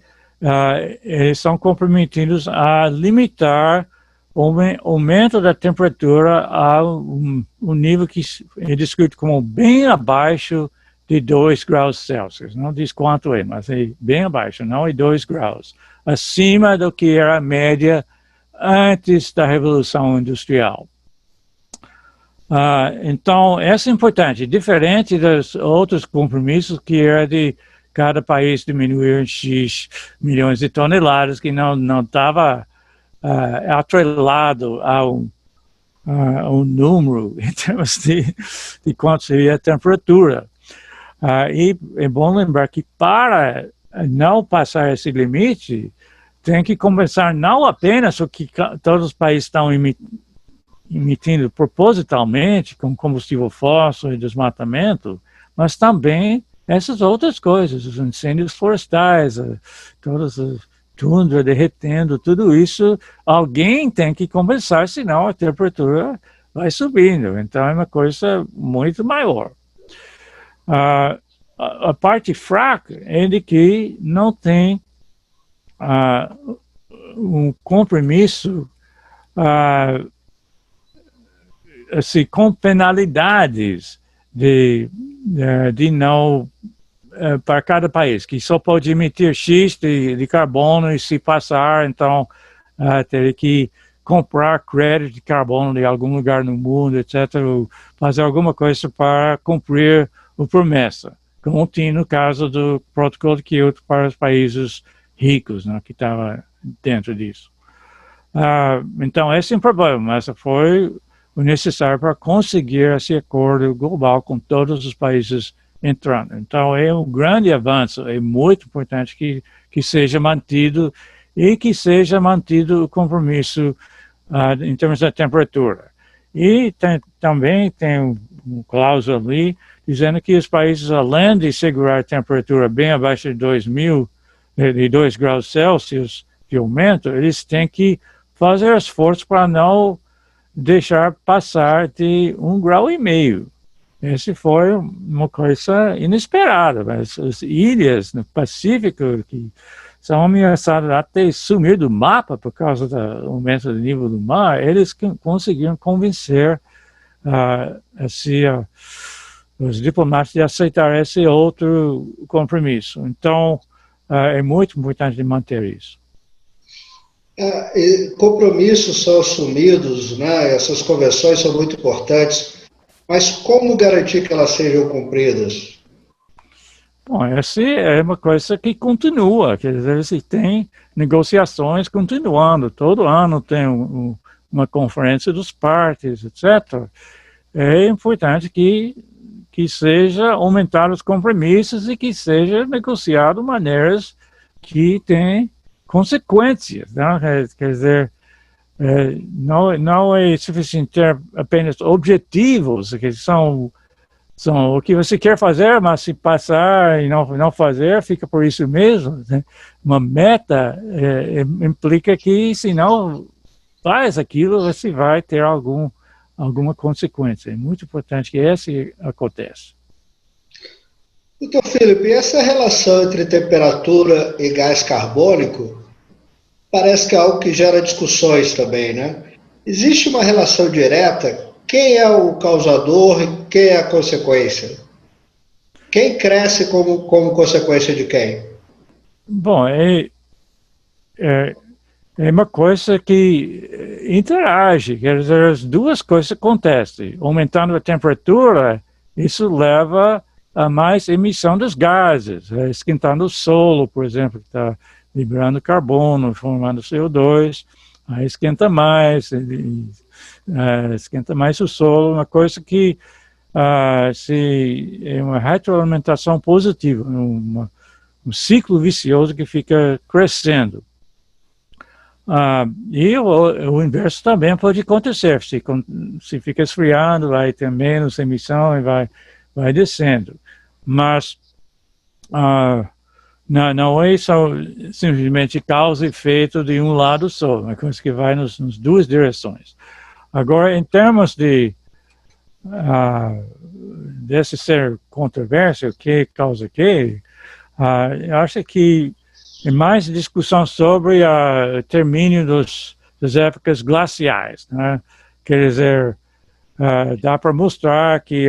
eles são comprometidos a limitar o aumento da temperatura a um nível que é descrito como bem abaixo de 2 graus Celsius. Não diz quanto é, mas é bem abaixo, não é 2 graus. Acima do que era a média antes da Revolução Industrial. Então, isso é importante, diferente dos outros compromissos que era de cada país diminuir em X milhões de toneladas, que não estava atrelado a um número em termos de quanto seria a temperatura. E é bom lembrar que para não passar esse limite, tem que compensar não apenas o que todos os países estão emitindo propositalmente, com combustível fóssil e desmatamento, mas também essas outras coisas, os incêndios florestais, todas as tundra derretendo, tudo isso, alguém tem que compensar, senão a temperatura vai subindo. Então é uma coisa muito maior. A parte fraca é de que não tem um compromisso assim, com penalidades de não para cada país, que só pode emitir X de carbono e se passar, então teria que comprar crédito de carbono de algum lugar no mundo, etc., ou fazer alguma coisa para cumprir a promessa, como tinha no caso do protocolo de Kyoto para os países ricos, né, que estava dentro disso. Então, esse é um problema, mas foi o necessário para conseguir esse acordo global com todos os países entrando. Então, é um grande avanço, é muito importante que seja mantido e que seja mantido o compromisso em termos da temperatura. E também tem um cláusula ali dizendo que os países, além de segurar a temperatura bem abaixo de 2 graus Celsius de aumento, eles têm que fazer esforço para não deixar passar de 1,5 graus. Essa foi uma coisa inesperada, mas as ilhas no Pacífico, que são ameaçadas até sumir do mapa por causa do aumento do nível do mar, eles conseguiram convencer os diplomatas de aceitar esse outro compromisso. Então, é muito importante manter isso. Compromissos são assumidos, né? Essas convenções são muito importantes, mas como garantir que elas sejam cumpridas? Bom, essa é uma coisa que continua, quer dizer, se tem negociações continuando, todo ano tem uma conferência dos partes, etc. É importante que seja aumentar os compromissos e que seja negociado maneiras que têm consequências, né? Quer dizer, não é suficiente ter apenas objetivos, que são o que você quer fazer, mas se passar e não fazer, fica por isso mesmo, né? Uma meta implica que se não faz aquilo, você vai ter alguma consequência. É muito importante que isso aconteça. Doutor Filipe, essa relação entre temperatura e gás carbônico parece que é algo que gera discussões também, né? Existe uma relação direta? Quem é o causador e quem é a consequência? Quem cresce como consequência de quem? Bom, é uma coisa que interage, quer dizer, as duas coisas acontecem. Aumentando a temperatura, isso leva a mais emissão dos gases, esquentando o solo, por exemplo, que está liberando carbono, formando CO2, aí esquenta mais o solo, uma coisa que é uma retroalimentação positiva, um ciclo vicioso que fica crescendo. E o inverso também pode acontecer, se fica esfriando, vai ter menos emissão e vai descendo. Mas não é só simplesmente causa e efeito de um lado só, é uma coisa que vai nas duas direções. Agora, em termos desse ser controvérsia, o que causa o que, Eu acho que é mais discussão sobre o termínio das épocas glaciais, né? Quer dizer, dá para mostrar que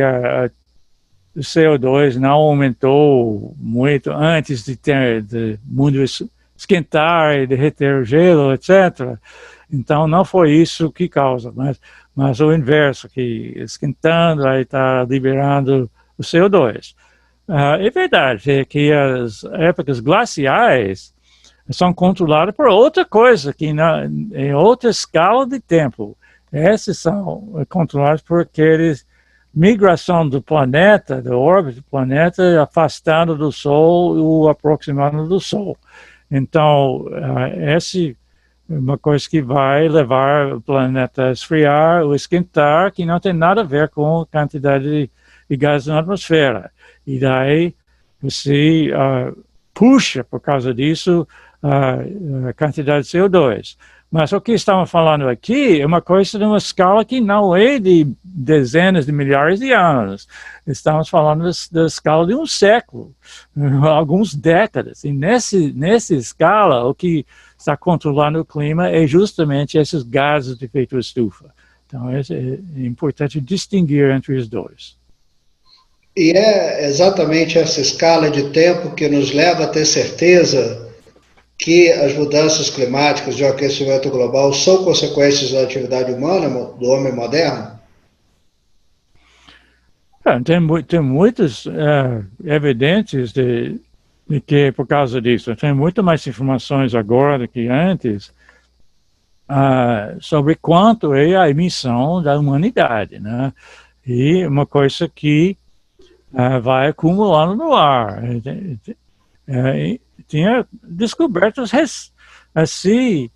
o CO2 não aumentou muito antes de mundo esquentar e derreter o gelo, etc. Então, não foi isso que causa, mas o inverso, que esquentando, aí está liberando o CO2. É verdade que as épocas glaciais são controladas por outra coisa, que em outra escala de tempo. Essas são controladas por aqueles migração do planeta, da órbita do planeta, afastando do Sol ou aproximando do Sol. Então, essa é uma coisa que vai levar o planeta a esfriar ou esquentar, que não tem nada a ver com a quantidade de gás na atmosfera. E daí você puxa, por causa disso, a quantidade de CO2. Mas o que estamos falando aqui é uma coisa de uma escala que não é de dezenas de milhares de anos. Estamos falando da escala de um século, algumas décadas. E nessa escala, o que está controlando o clima é justamente esses gases de efeito estufa. Então, é importante distinguir entre os dois. E é exatamente essa escala de tempo que nos leva a ter certeza que as mudanças climáticas e o aquecimento global são consequências da atividade humana, do homem moderno? Tem muitas evidências de que é por causa disso. Tem muito mais informações agora do que antes sobre quanto é a emissão da humanidade, né? E uma coisa que vai acumulando no ar. Tinha descobertas assim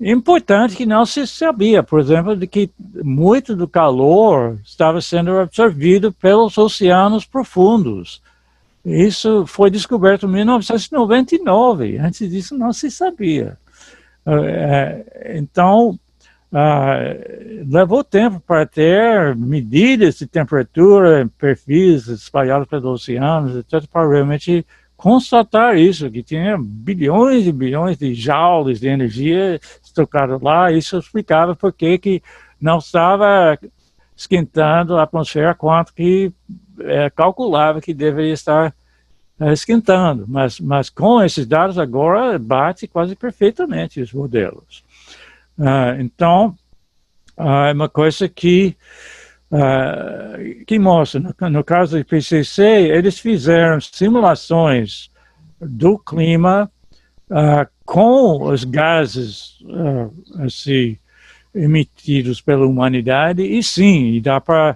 importantes que não se sabia, por exemplo, de que muito do calor estava sendo absorvido pelos oceanos profundos. Isso foi descoberto em 1999, antes disso não se sabia. Então, levou tempo para ter medidas de temperatura, perfis espalhados pelos oceanos, etc., para realmente constatar isso, que tinha bilhões e bilhões de joules de energia estocados lá. Isso explicava por que não estava esquentando a atmosfera quanto que calculava que deveria estar esquentando. Mas com esses dados agora bate quase perfeitamente os modelos. Então, é uma coisa que mostra, no caso do IPCC, eles fizeram simulações do clima com os gases assim, emitidos pela humanidade, e sim, dá para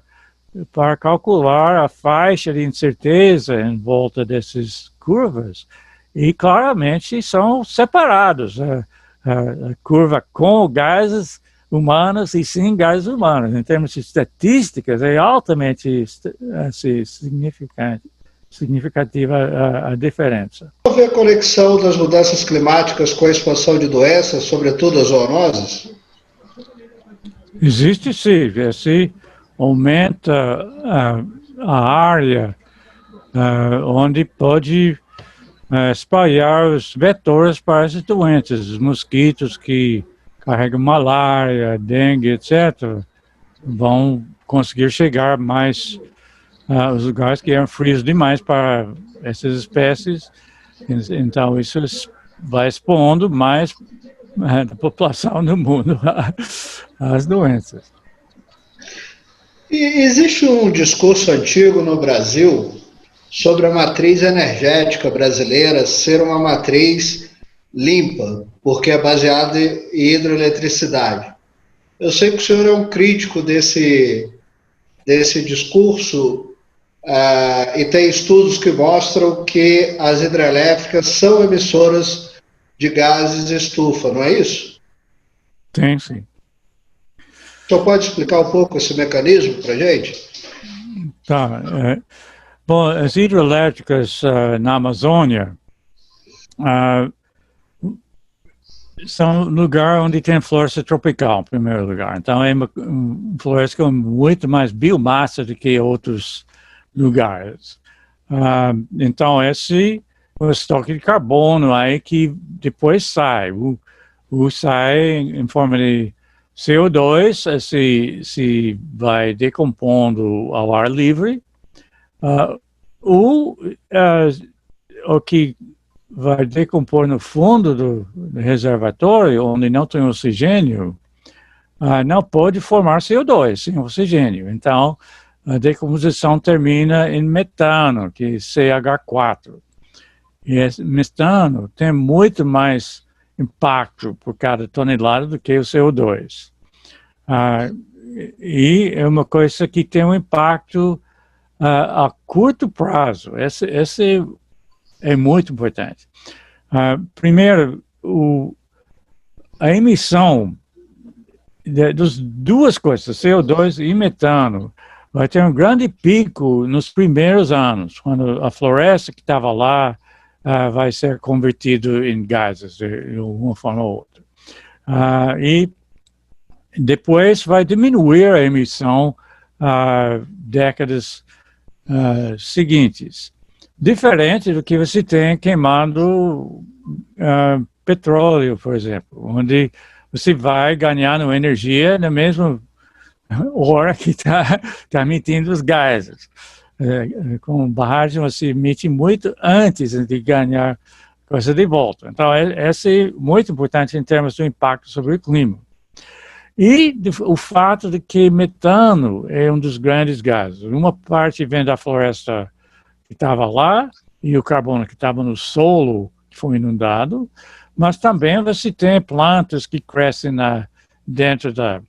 calcular a faixa de incerteza em volta dessas curvas, e claramente são separados. A curva com gases humanos e sem gases humanos. Em termos de estatísticas, é altamente assim, significativa a diferença. Houve a conexão das mudanças climáticas com a expansão de doenças, sobretudo as zoonoses? Existe sim, assim, aumenta a área onde pode espalhar os vetores para essas doenças, os mosquitos que carregam malária, dengue, etc., vão conseguir chegar mais aos lugares que eram frios demais para essas espécies. Então, isso vai expondo mais da população do mundo às doenças. E existe um discurso antigo no Brasil sobre a matriz energética brasileira ser uma matriz limpa, porque é baseada em hidroeletricidade. Eu sei que o senhor é um crítico desse discurso e tem estudos que mostram que as hidrelétricas são emissoras de gases de estufa, não é isso? Tem, sim. O senhor pode explicar um pouco esse mecanismo para a gente? Tá. Bom, as hidrelétricas na Amazônia são um lugar onde tem floresta tropical, em primeiro lugar. Então, é uma floresta com muito mais biomassa do que outros lugares. Então, esse o estoque de carbono aí que depois sai. O sai em forma de CO2, se vai decompondo ao ar livre. O que vai decompor no fundo do reservatório, onde não tem oxigênio, não pode formar CO2 sem oxigênio. Então, a decomposição termina em metano, que é CH4. E esse metano tem muito mais impacto por cada tonelada do que o CO2. E é uma coisa que tem um impacto a curto prazo. Esse é muito importante. Primeiro, a emissão das duas coisas, CO2 e metano, vai ter um grande pico nos primeiros anos, quando a floresta que estava lá vai ser convertido em gases de uma forma ou outra. E depois vai diminuir a emissão décadas seguintes. Diferente do que você tem queimando petróleo, por exemplo, onde você vai ganhar energia na mesma hora que está emitindo os gases. Com barragem você emite muito antes de ganhar coisa de volta. Então, esse é muito importante em termos do impacto sobre o clima. E o fato de que metano é um dos grandes gases. Uma parte vem da floresta que estava lá, e o carbono que estava no solo, que foi inundado, mas também você tem plantas que crescem dentro da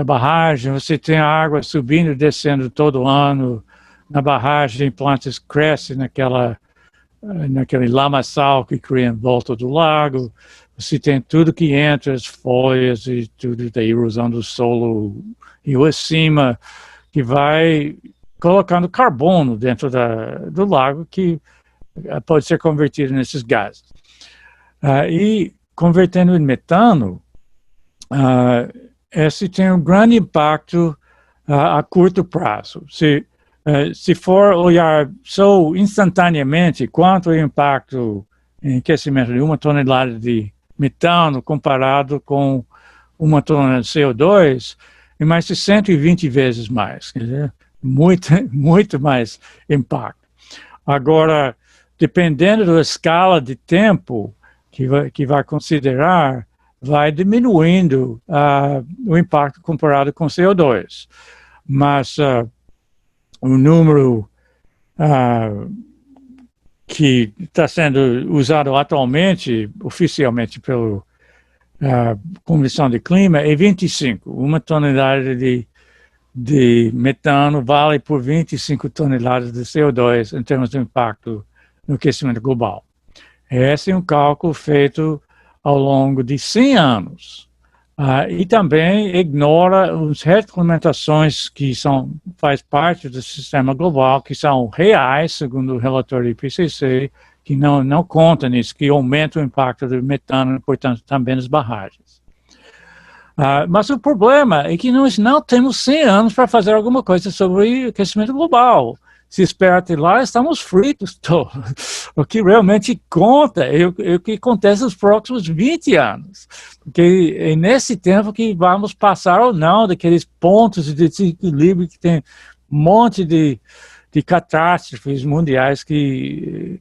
barragem, você tem a água subindo e descendo todo ano na barragem, plantas crescem naquele lamaçal que cria em volta do lago, você tem tudo que entra, as folhas e tudo da erosão do solo rio acima, que vai colocando carbono dentro do lago que pode ser convertido nesses gases. E convertendo em metano, esse tem um grande impacto a curto prazo. Se for olhar só instantaneamente quanto é o impacto em aquecimento de 1 tonelada de metano comparado com 1 tonelada de CO2, é mais de 120 vezes mais, quer dizer, muito mais impacto. Agora, dependendo da escala de tempo que vai considerar, vai diminuindo o impacto comparado com CO2. Mas o número que está sendo usado atualmente, oficialmente pela Comissão de Clima, é 25. 1 tonelada de metano vale por 25 toneladas de CO2 em termos de impacto no aquecimento global. Esse é um cálculo feito ao longo de 100 anos. E também ignora as regulamentações que faz parte do sistema global, que são reais, segundo o relatório do IPCC, que não conta nisso, que aumenta o impacto do metano, portanto, também nas barragens. Mas o problema é que nós não temos 100 anos para fazer alguma coisa sobre o aquecimento global. Se espera até lá, estamos fritos todos. O que realmente conta é o que acontece nos próximos 20 anos. Porque é nesse tempo que vamos passar ou não daqueles pontos de desequilíbrio que tem um monte de catástrofes mundiais que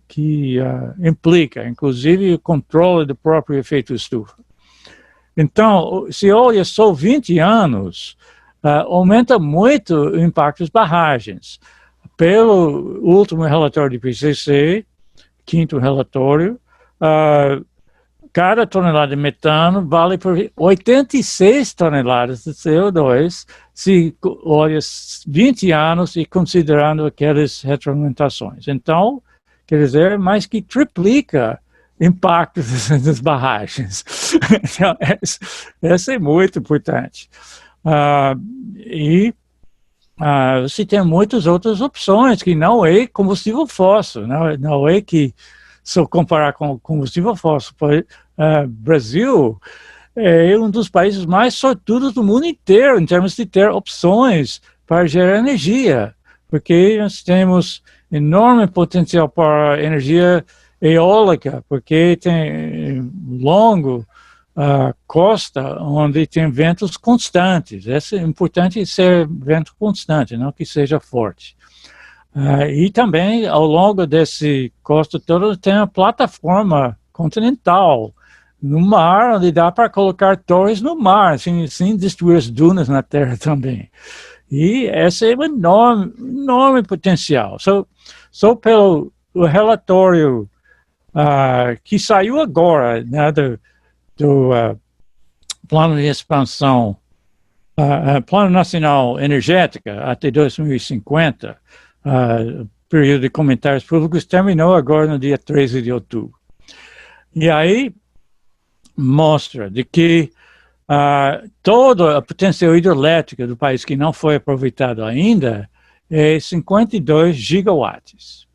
implica, inclusive o controle do próprio efeito estufa. Então, se olha só 20 anos, aumenta muito o impacto das barragens. Pelo último relatório do IPCC, quinto relatório, cada tonelada de metano vale por 86 toneladas de CO2, se olha 20 anos e considerando aquelas retroalimentações. Então, quer dizer, mais que triplica o impacto das barragens. Então, essa é muito importante. Você tem muitas outras opções, que não é combustível fóssil, não é que, se eu comparar com combustível fóssil, Brasil é um dos países mais sortudos do mundo inteiro, em termos de ter opções para gerar energia, porque nós temos enorme potencial para energia eólica, porque tem longo costa onde tem ventos constantes. É importante ser vento constante, não que seja forte. E também, ao longo desse costa todo, tem a plataforma continental no mar, onde dá para colocar torres no mar, sem destruir as dunas na terra também. E esse é um enorme potencial. Só pelo relatório que saiu agora, né, do Plano de Expansão, Plano Nacional Energética até 2050, período de comentários públicos, terminou agora no dia 13 de outubro. E aí mostra de que toda a potência hidrelétrica do país que não foi aproveitado ainda é 52 gigawatts.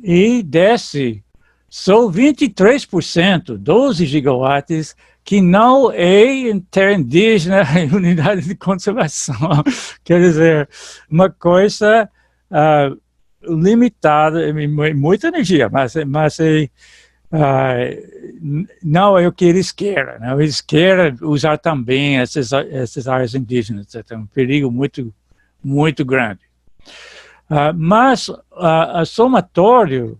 E desce só 23%, 12 gigawatts, que não é em terra indígena, em unidade de conservação. Quer dizer, uma coisa limitada, muita energia, mas não é o que eles querem. Né? Eles querem usar também essas áreas indígenas. É um perigo muito grande. Mas a somatório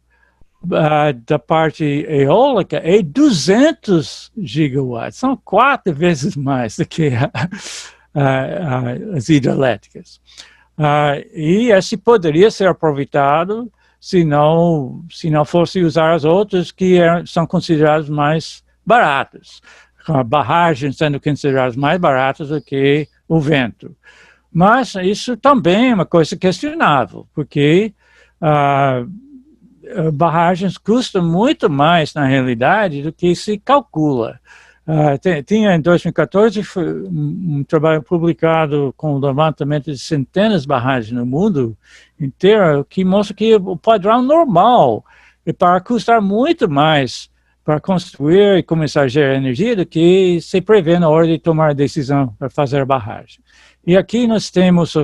da parte eólica é 200 gigawatts, são 4 vezes mais do que as hidrelétricas. E esse poderia ser aproveitado se não fosse usar as outras que são consideradas mais baratas, com a barragem sendo consideradas mais baratas do que o vento. Mas isso também é uma coisa questionável, porque barragens custam muito mais, na realidade, do que se calcula. Tinha em 2014 um trabalho publicado com o levantamento de centenas de barragens no mundo inteiro, que mostra que o padrão normal é para custar muito mais para construir e começar a gerar energia do que se prevê na hora de tomar a decisão para fazer a barragem. E aqui nós temos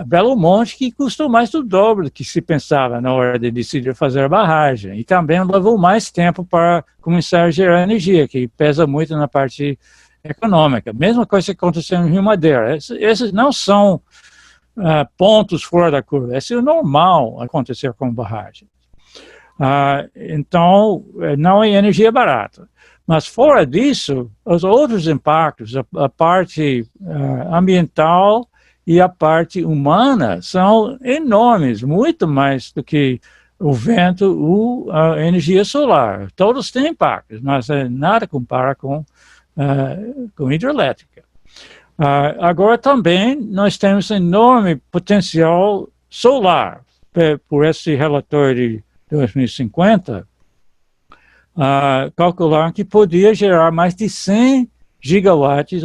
Belo Monte, que custou mais do dobro do que se pensava na hora de decidir fazer a barragem. E também levou mais tempo para começar a gerar energia, que pesa muito na parte econômica. Mesma coisa que aconteceu no Rio Madeira. Esses não são pontos fora da curva. Esse é o normal acontecer com barragem. Então, não é energia barata. Mas fora disso, os outros impactos, a parte ambiental e a parte humana são enormes, muito mais do que o vento ou a energia solar. Todos têm impactos, mas nada compara com hidrelétrica. Agora também nós temos enorme potencial solar, por esse relatório de 2050, calcularam que podia gerar mais de 100 gigawatts,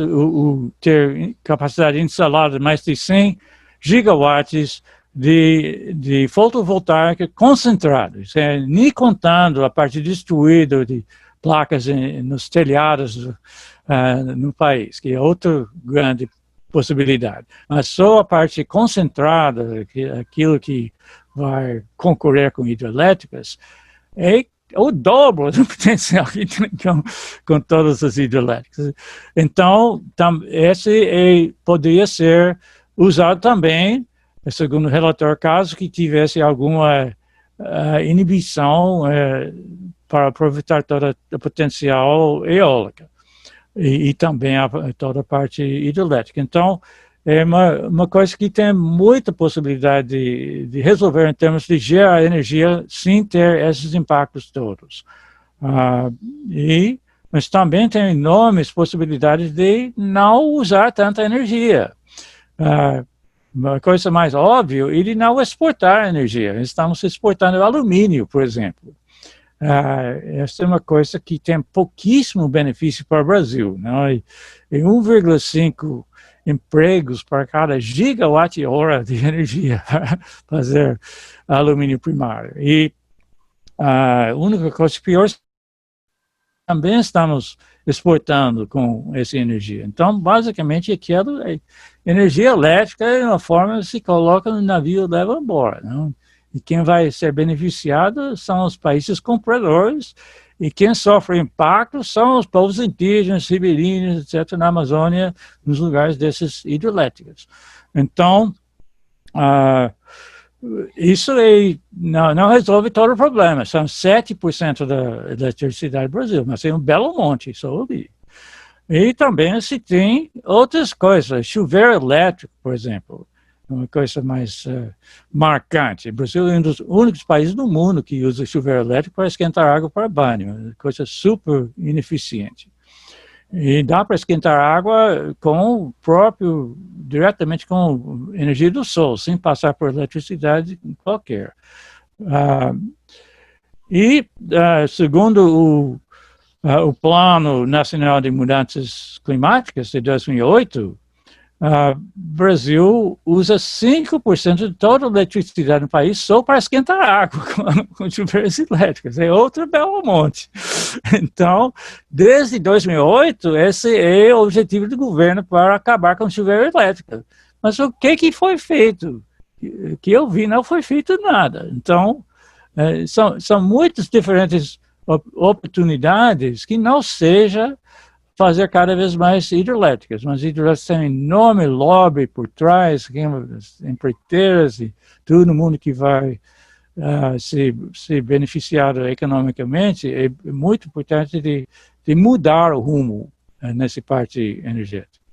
ter capacidade instalada de mais de 100 gigawatts de fotovoltaica concentrada, nem contando a parte destruída de placas nos telhados no país, que é outra grande possibilidade. Mas só a parte concentrada, aquilo que vai concorrer com hidrelétricas, é o dobro do potencial que tem com todas as hidrelétricas. Então, esse poderia ser usado também, segundo o relatório, caso que tivesse alguma inibição para aproveitar toda a potencial eólica e também toda a parte hidrelétrica. Então, é uma coisa que tem muita possibilidade de resolver em termos de gerar energia sem ter esses impactos todos. Mas também tem enormes possibilidades de não usar tanta energia. Uma coisa mais óbvia é de não exportar energia. Estamos exportando alumínio, por exemplo. Essa é uma coisa que tem pouquíssimo benefício para o Brasil. Não? E 1,5 empregos para cada gigawatt-hora de energia para fazer alumínio primário. E a única coisa pior, também estamos exportando com essa energia. Então, basicamente, aquilo é energia elétrica, é uma forma que se coloca no navio e leva embora. Não? E quem vai ser beneficiado são os países compradores, e quem sofre impacto são os povos indígenas, ribeirinhos, etc., na Amazônia, nos lugares desses hidrelétricos. Então, isso aí não resolve todo o problema. São 7% da eletricidade do Brasil, mas tem um belo monte só ali. E também se tem outras coisas, chuveiro elétrico, por exemplo, uma coisa mais marcante. O Brasil é um dos únicos países do mundo que usa chuveiro elétrico para esquentar água para banho, coisa super ineficiente. E dá para esquentar água diretamente com energia do sol, sem passar por eletricidade qualquer. Segundo o Plano Nacional de Mudanças Climáticas de 2008, o Brasil usa 5% de toda a eletricidade no país só para esquentar água com chuveiros elétricos. É outro belo monte. Então, desde 2008, esse é o objetivo do governo para acabar com o chuveiro elétrico. Mas o que foi feito? Que eu vi, não foi feito nada. Então, são muitas diferentes oportunidades que não seja fazer cada vez mais hidrelétricas, mas hidrelétricas têm um enorme lobby por trás, empreiteiras e todo mundo que vai se beneficiar economicamente. É muito importante de mudar o rumo nessa parte energética.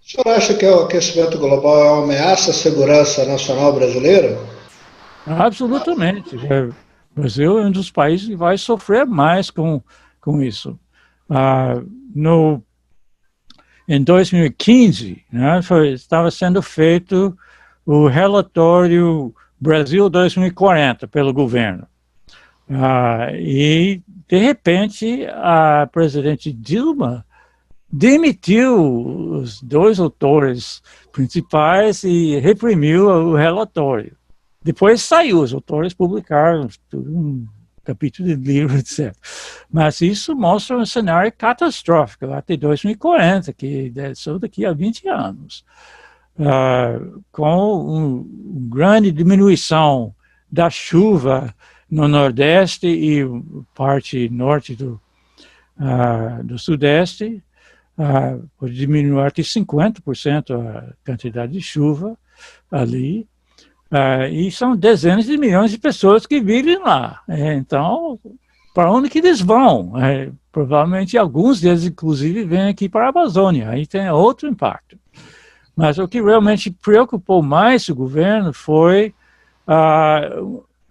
O senhor acha que o aquecimento global é uma ameaça à segurança nacional brasileira? Absolutamente. O Brasil é um dos países que vai sofrer mais com isso. Em 2015, né, estava sendo feito o relatório Brasil 2040 pelo governo. E, de repente, a presidente Dilma demitiu os dois autores principais e reprimiu o relatório. Depois saiu, os autores publicaram um capítulo de livro, etc. Mas isso mostra um cenário catastrófico até 2040, que é só daqui a 20 anos. Com uma grande diminuição da chuva no Nordeste e parte norte do Sudeste, pode diminuir até 50% a quantidade de chuva ali. E são dezenas de milhões de pessoas que vivem lá. Então, para onde que eles vão? Provavelmente alguns deles, inclusive, vêm aqui para a Amazônia. Aí tem outro impacto. Mas o que realmente preocupou mais o governo foi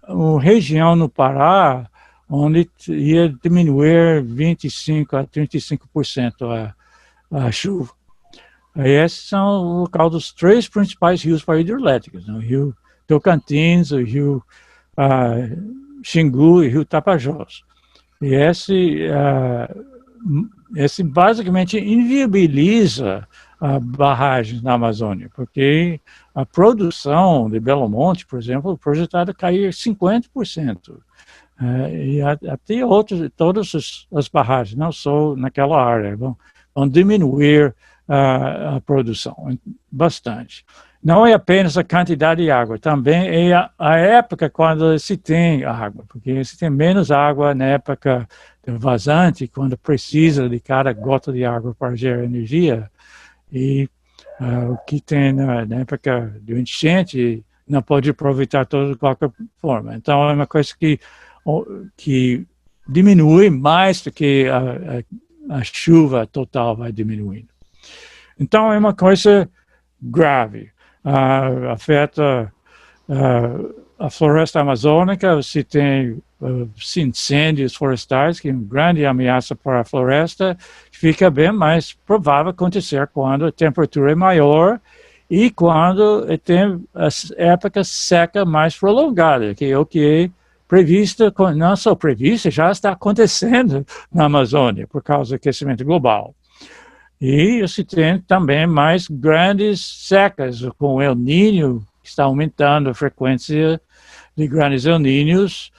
uma região no Pará onde ia diminuir 25% a 35% a chuva. Esses são o local dos 3 principais rios para hidrelétricas, né? O rio Tocantins, o rio Xingu e o rio Tapajós. E esse basicamente inviabiliza barragens na Amazônia, porque a produção de Belo Monte, por exemplo, é projetada a cair 50%. E até todas as barragens, não só naquela área, vão diminuir a produção bastante. Não é apenas a quantidade de água, também é a época quando se tem água, porque se tem menos água na época do vazante, quando precisa de cada gota de água para gerar energia, e o que tem na época do enchente não pode aproveitar todo de qualquer forma. Então é uma coisa que diminui mais do que a chuva total vai diminuindo. Então é uma coisa grave. Afeta a floresta amazônica, você tem incêndios florestais, que é uma grande ameaça para a floresta, fica bem mais provável acontecer quando a temperatura é maior e quando tem as épocas seca mais prolongada, que é o que é previsto, não só previsto, já está acontecendo na Amazônia por causa do aquecimento global. E você tem também mais grandes secas, com o El Niño, que está aumentando a frequência de grandes El Niños,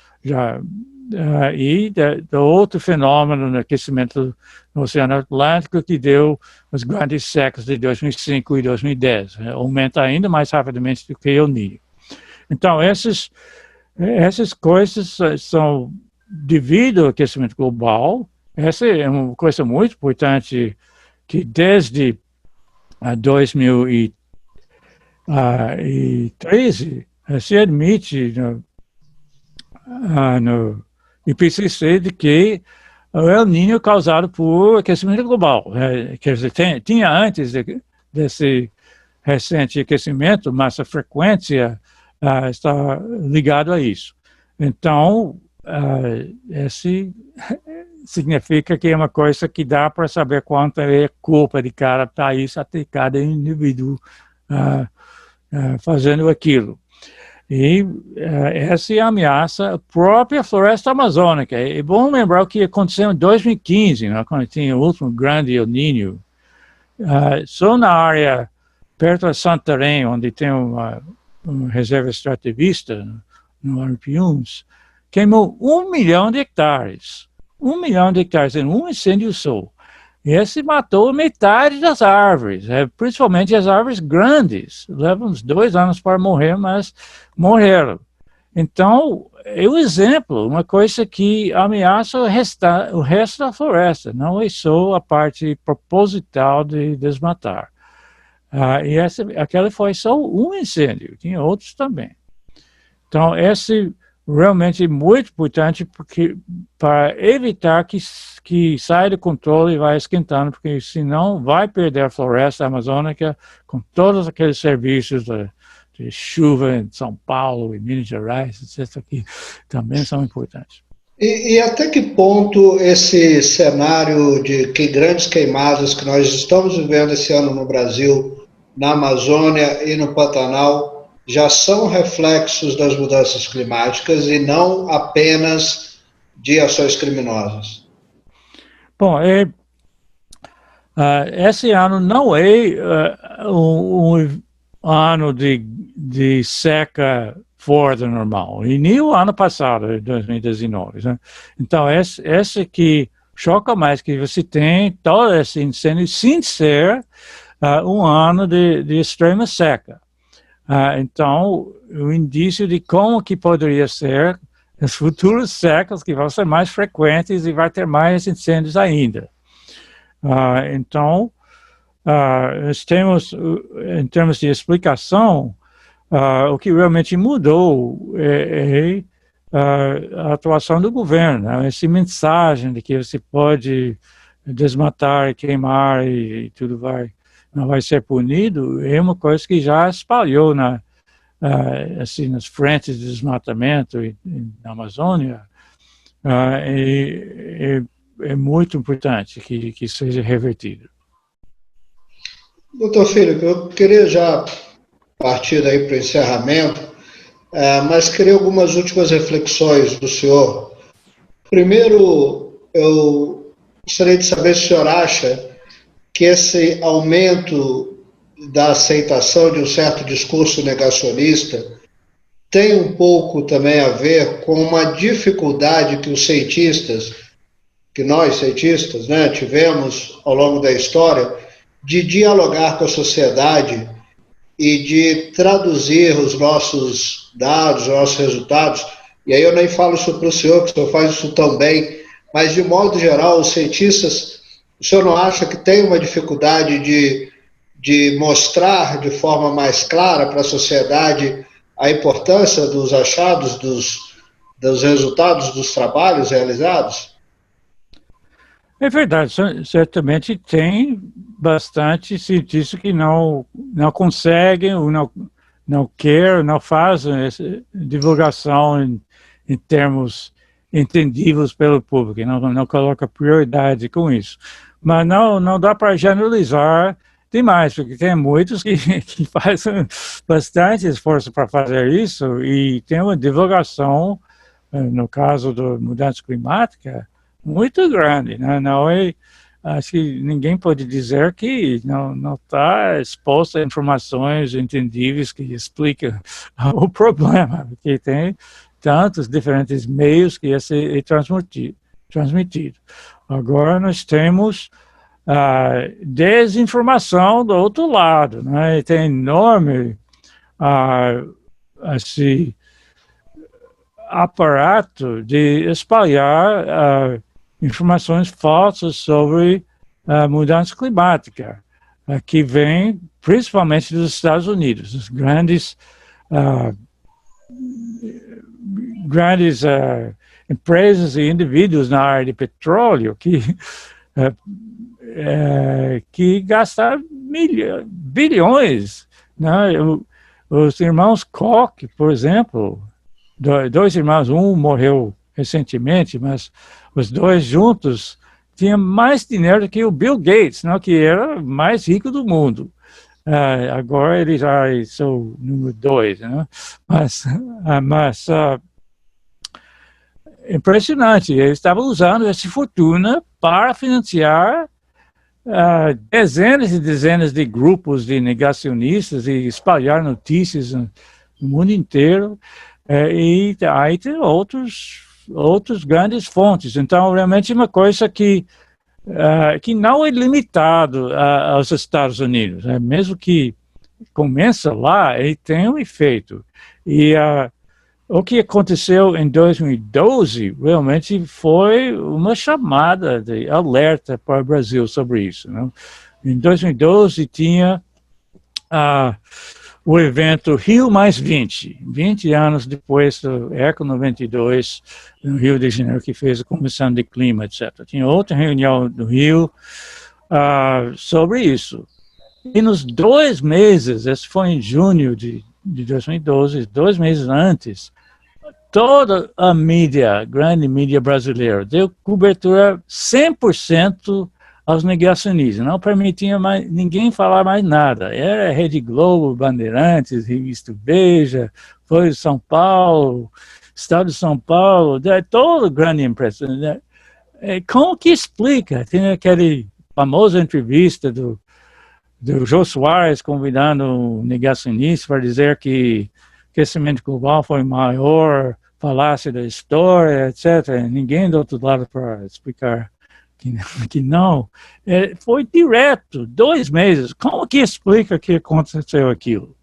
e do outro fenômeno no aquecimento no Oceano Atlântico, que deu as grandes secas de 2005 e 2010. Aumenta ainda mais rapidamente do que El Niño. Então, essas coisas são devido ao aquecimento global. Essa é uma coisa muito importante que desde 2013 se admite no IPCC de que o El Niño é causado por aquecimento global. Quer dizer, tinha antes desse recente aquecimento, mas a frequência está ligada a isso. Então, esse significa que é uma coisa que dá para saber quanto é culpa de cada país até cada indivíduo fazendo aquilo. E essa é a ameaça à própria floresta amazônica. É bom lembrar o que aconteceu em 2015, né, quando tinha o último grande El Niño. Só na área perto de Santarém, onde tem uma reserva extrativista, no Arpiuns, queimou 1 milhão de hectares. 1 milhão de hectares em um incêndio só. Esse matou metade das árvores, principalmente as árvores grandes. Leva uns 2 anos para morrer, mas morreram. Então, é um exemplo, uma coisa que ameaça o resto da floresta, não é só a parte proposital de desmatar. E aquele foi só um incêndio, tinha outros também. Então, esse realmente é muito importante para evitar que saia do controle e vai esquentando, porque senão vai perder a floresta amazônica com todos aqueles serviços de chuva em São Paulo e Minas Gerais, etc., que também são importantes. E até que ponto esse cenário de grandes queimadas que nós estamos vivendo esse ano no Brasil, na Amazônia e no Pantanal, já são reflexos das mudanças climáticas e não apenas de ações criminosas? Bom, esse ano não é um ano de seca fora do normal, e nem o ano passado, 2019. Né? Então, esse que choca mais, que você tem todo esse incêndio sem ser um ano de extrema seca. Então, o indício de como que poderia ser as futuras secas que vão ser mais frequentes e vai ter mais incêndios ainda. Então, nós temos, em termos de explicação, o que realmente mudou é a atuação do governo, né? Essa mensagem de que você pode desmatar, queimar e tudo não vai ser punido, é uma coisa que já espalhou assim, nas frentes de desmatamento na Amazônia, é muito importante que seja revertido. Doutor Filipe, eu queria já partir daí para o encerramento, mas queria algumas últimas reflexões do senhor. Primeiro, eu gostaria de saber se o senhor acha que esse aumento da aceitação de um certo discurso negacionista tem um pouco também a ver com uma dificuldade que os cientistas, que nós cientistas, né, tivemos ao longo da história, de dialogar com a sociedade e de traduzir os nossos dados, os nossos resultados. E aí eu nem falo isso para o senhor, que o senhor faz isso tão bem, mas de modo geral, os cientistas, o senhor não acha que tem uma dificuldade de mostrar de forma mais clara para a sociedade a importância dos achados, dos resultados dos trabalhos realizados? É verdade, certamente tem bastante cientistas que não conseguem, ou não querem, não fazem essa divulgação em termos entendíveis pelo público, não coloca prioridade com isso. Mas não dá para generalizar demais, porque tem muitos que fazem bastante esforço para fazer isso e tem uma divulgação, no caso da mudança climática, muito grande, né? Acho que ninguém pode dizer que não está exposto a informações entendíveis que explicam o problema, porque tem tantos diferentes meios que ia ser transmitido. Agora nós temos desinformação do outro lado, né? Tem enorme esse aparato de espalhar informações falsas sobre a mudança climática, que vem principalmente dos Estados Unidos, os grandes empresas e indivíduos na área de petróleo que gastaram bilhões, né? Os irmãos Koch, por exemplo, dois irmãos, um morreu recentemente, mas os dois juntos tinham mais dinheiro do que o Bill Gates, não, que era o mais rico do mundo. Agora ele já é o número 2, né? Mas impressionante, eles estavam usando essa fortuna para financiar dezenas e dezenas de grupos de negacionistas e espalhar notícias no mundo inteiro, e aí tem outros grandes fontes. Então, realmente é uma coisa que não é limitado aos Estados Unidos, né? Mesmo que começa lá, ele tem um efeito. E o que aconteceu em 2012 realmente foi uma chamada de alerta para o Brasil sobre isso, né? Em 2012 tinha o evento Rio Mais 20 anos depois do Eco 92, no Rio de Janeiro, que fez a Convenção de Clima, etc. Tinha outra reunião no Rio sobre isso. E nos 2 meses, esse foi em junho de 2012, 2 meses antes, toda a mídia, grande mídia brasileira, deu cobertura 100% aos negacionistas, não permitia mais ninguém falar mais nada. Era Rede Globo, Bandeirantes, Revista Veja, Folha de São Paulo, Estado de São Paulo, toda grande imprensa. Como que explica? Tem aquele famosa entrevista do Jô Soares convidando um negacionista para dizer que o aquecimento global foi maior falácia da história, etc. Ninguém do outro lado para explicar que não. Foi direto, 2 meses. Como que explica que aconteceu aquilo?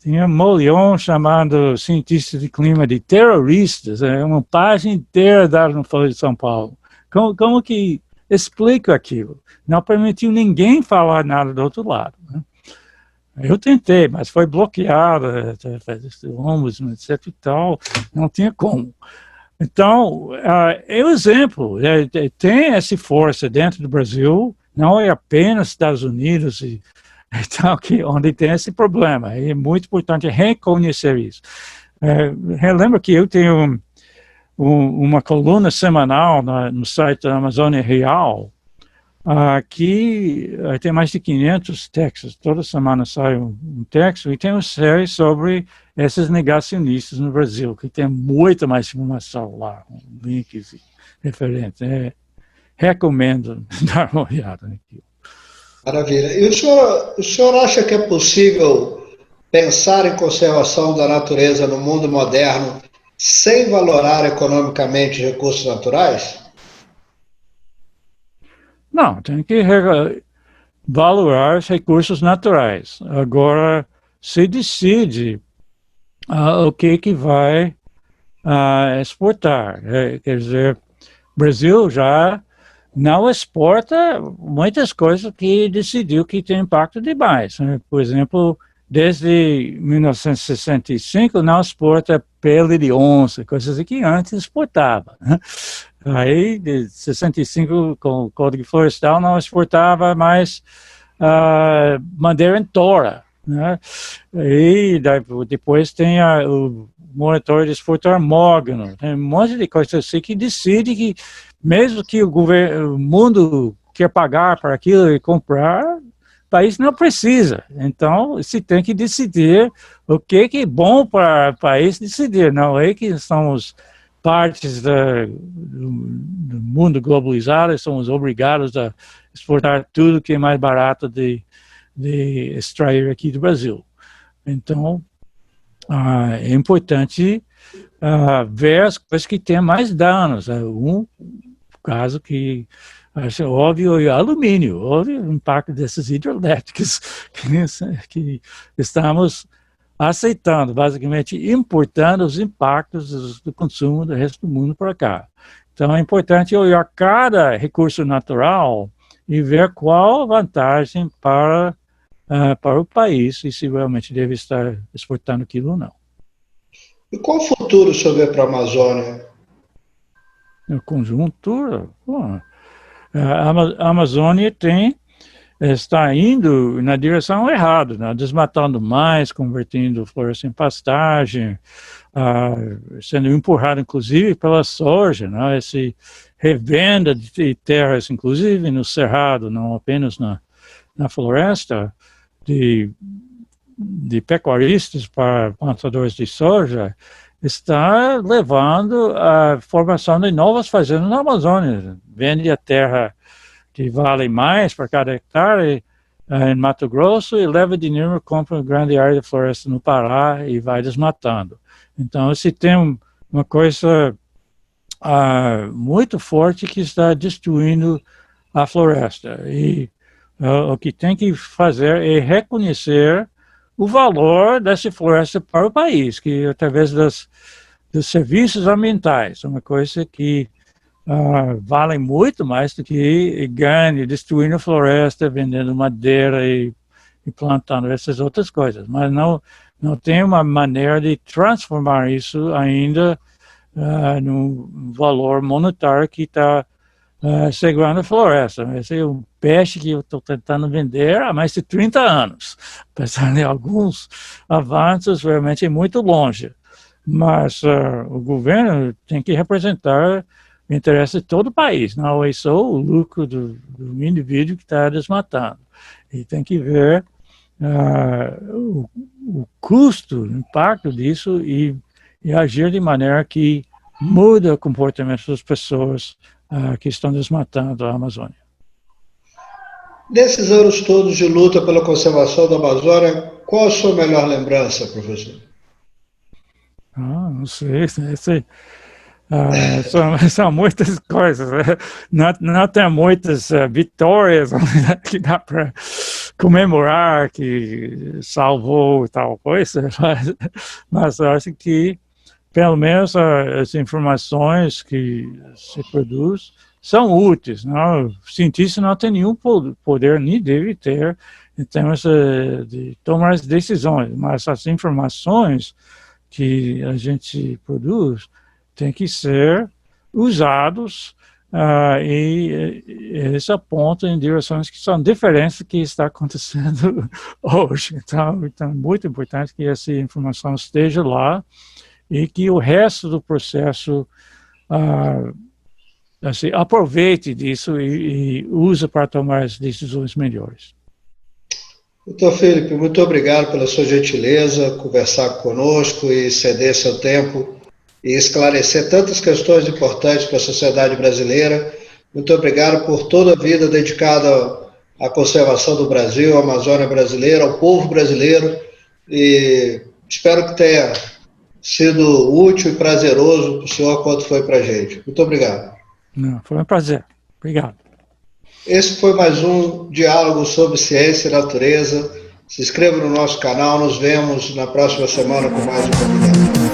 Tinha Molion chamando cientistas de clima de terroristas, uma página inteira dada no Folha de São Paulo. Como que explica aquilo? Não permitiu ninguém falar nada do outro lado, né? Eu tentei, mas foi bloqueado, ombudsman, etc. e tal, não tinha como. Então, é um exemplo, tem essa força dentro do Brasil, não é apenas Estados Unidos, então, onde tem esse problema. É muito importante reconhecer isso. Relembro que eu tenho uma coluna semanal no site da Amazônia Real, que tem mais de 500 textos. Toda semana sai um texto, e tem uma série sobre esses negacionistas no Brasil, que tem muita mais informação lá, links e referentes. Recomendo dar uma olhada naquilo. Maravilha. E o senhor acha que é possível pensar em conservação da natureza no mundo moderno sem valorar economicamente recursos naturais? Não, tem que valorar os recursos naturais. Agora, se decide o que vai exportar. Quer dizer, o Brasil já não exporta muitas coisas que decidiu que tem impacto demais, né? Por exemplo, desde 1965 não exporta pele de onça, coisas que antes exportava, né? Aí, de 65, com o Código Florestal, não exportava mais madeira em tora, né? E depois tem o moratório de exportar mogno. Tem um monte de coisa assim que decide que, mesmo que o mundo quer pagar para aquilo e comprar, o país não precisa. Então, se tem que decidir o que é bom para o país decidir. Não é que somos partes do mundo globalizado, somos obrigados a exportar tudo que é mais barato de extrair aqui do Brasil. Então, é importante ver as coisas que têm mais danos. Um caso que acho óbvio é o alumínio, óbvio o impacto dessas hidrelétricas que estamos aceitando, basicamente importando os impactos do consumo do resto do mundo para cá. Então é importante olhar cada recurso natural e ver qual a vantagem para o país e se realmente deve estar exportando aquilo ou não. E qual o futuro o senhor vê para a Amazônia? A conjuntura, a Amazônia está indo na direção errada, né? Desmatando mais, convertendo floresta em pastagem, sendo empurrado inclusive pela soja, né? Essa revenda de terras, inclusive no cerrado, não apenas na floresta, de pecuaristas para plantadores de soja, está levando à formação de novas fazendas na Amazônia. Vende a terra que vale mais para cada hectare em Mato Grosso e leva dinheiro, compra uma grande área de floresta no Pará e vai desmatando. Então, se tem uma coisa muito forte que está destruindo a floresta. E o que tem que fazer é reconhecer o valor dessa floresta para o país, que através dos serviços ambientais, uma coisa que valem muito mais do que ganhe destruindo a floresta, vendendo madeira e plantando essas outras coisas. Mas não tem uma maneira de transformar isso ainda num valor monetário que está segurando a floresta. Esse é um peixe que eu estou tentando vender há mais de 30 anos. Apesar de alguns avanços, realmente é muito longe. Mas o governo tem que representar o interesse de todo o país, não é só o lucro do indivíduo que está desmatando. E tem que ver o custo, o impacto disso e agir de maneira que muda o comportamento das pessoas que estão desmatando a Amazônia. Desses anos todos de luta pela conservação da Amazônia, qual a sua melhor lembrança, professor? Não sei. São muitas coisas. Não tem muitas vitórias que dá para comemorar que salvou tal coisa, mas eu acho que pelo menos as informações que se produz são úteis. Não? O cientista não tem nenhum poder, nem deve ter, em termos de tomar as decisões, mas as informações que a gente produz têm que ser usados e eles apontam em direções que são diferentes do que está acontecendo hoje. Então é muito importante que essa informação esteja lá e que o resto do processo assim, aproveite disso e use para tomar as decisões melhores. Doutor Felipe, muito obrigado pela sua gentileza, conversar conosco e ceder seu tempo e esclarecer tantas questões importantes para a sociedade brasileira. Muito obrigado por toda a vida dedicada à conservação do Brasil, à Amazônia brasileira, ao povo brasileiro, e espero que tenha sido útil e prazeroso para o senhor quanto foi para a gente. Muito obrigado. Foi um prazer. Obrigado. Esse foi mais um Diálogo sobre Ciência e Natureza. Se inscreva no nosso canal, nos vemos na próxima semana com mais um convidado.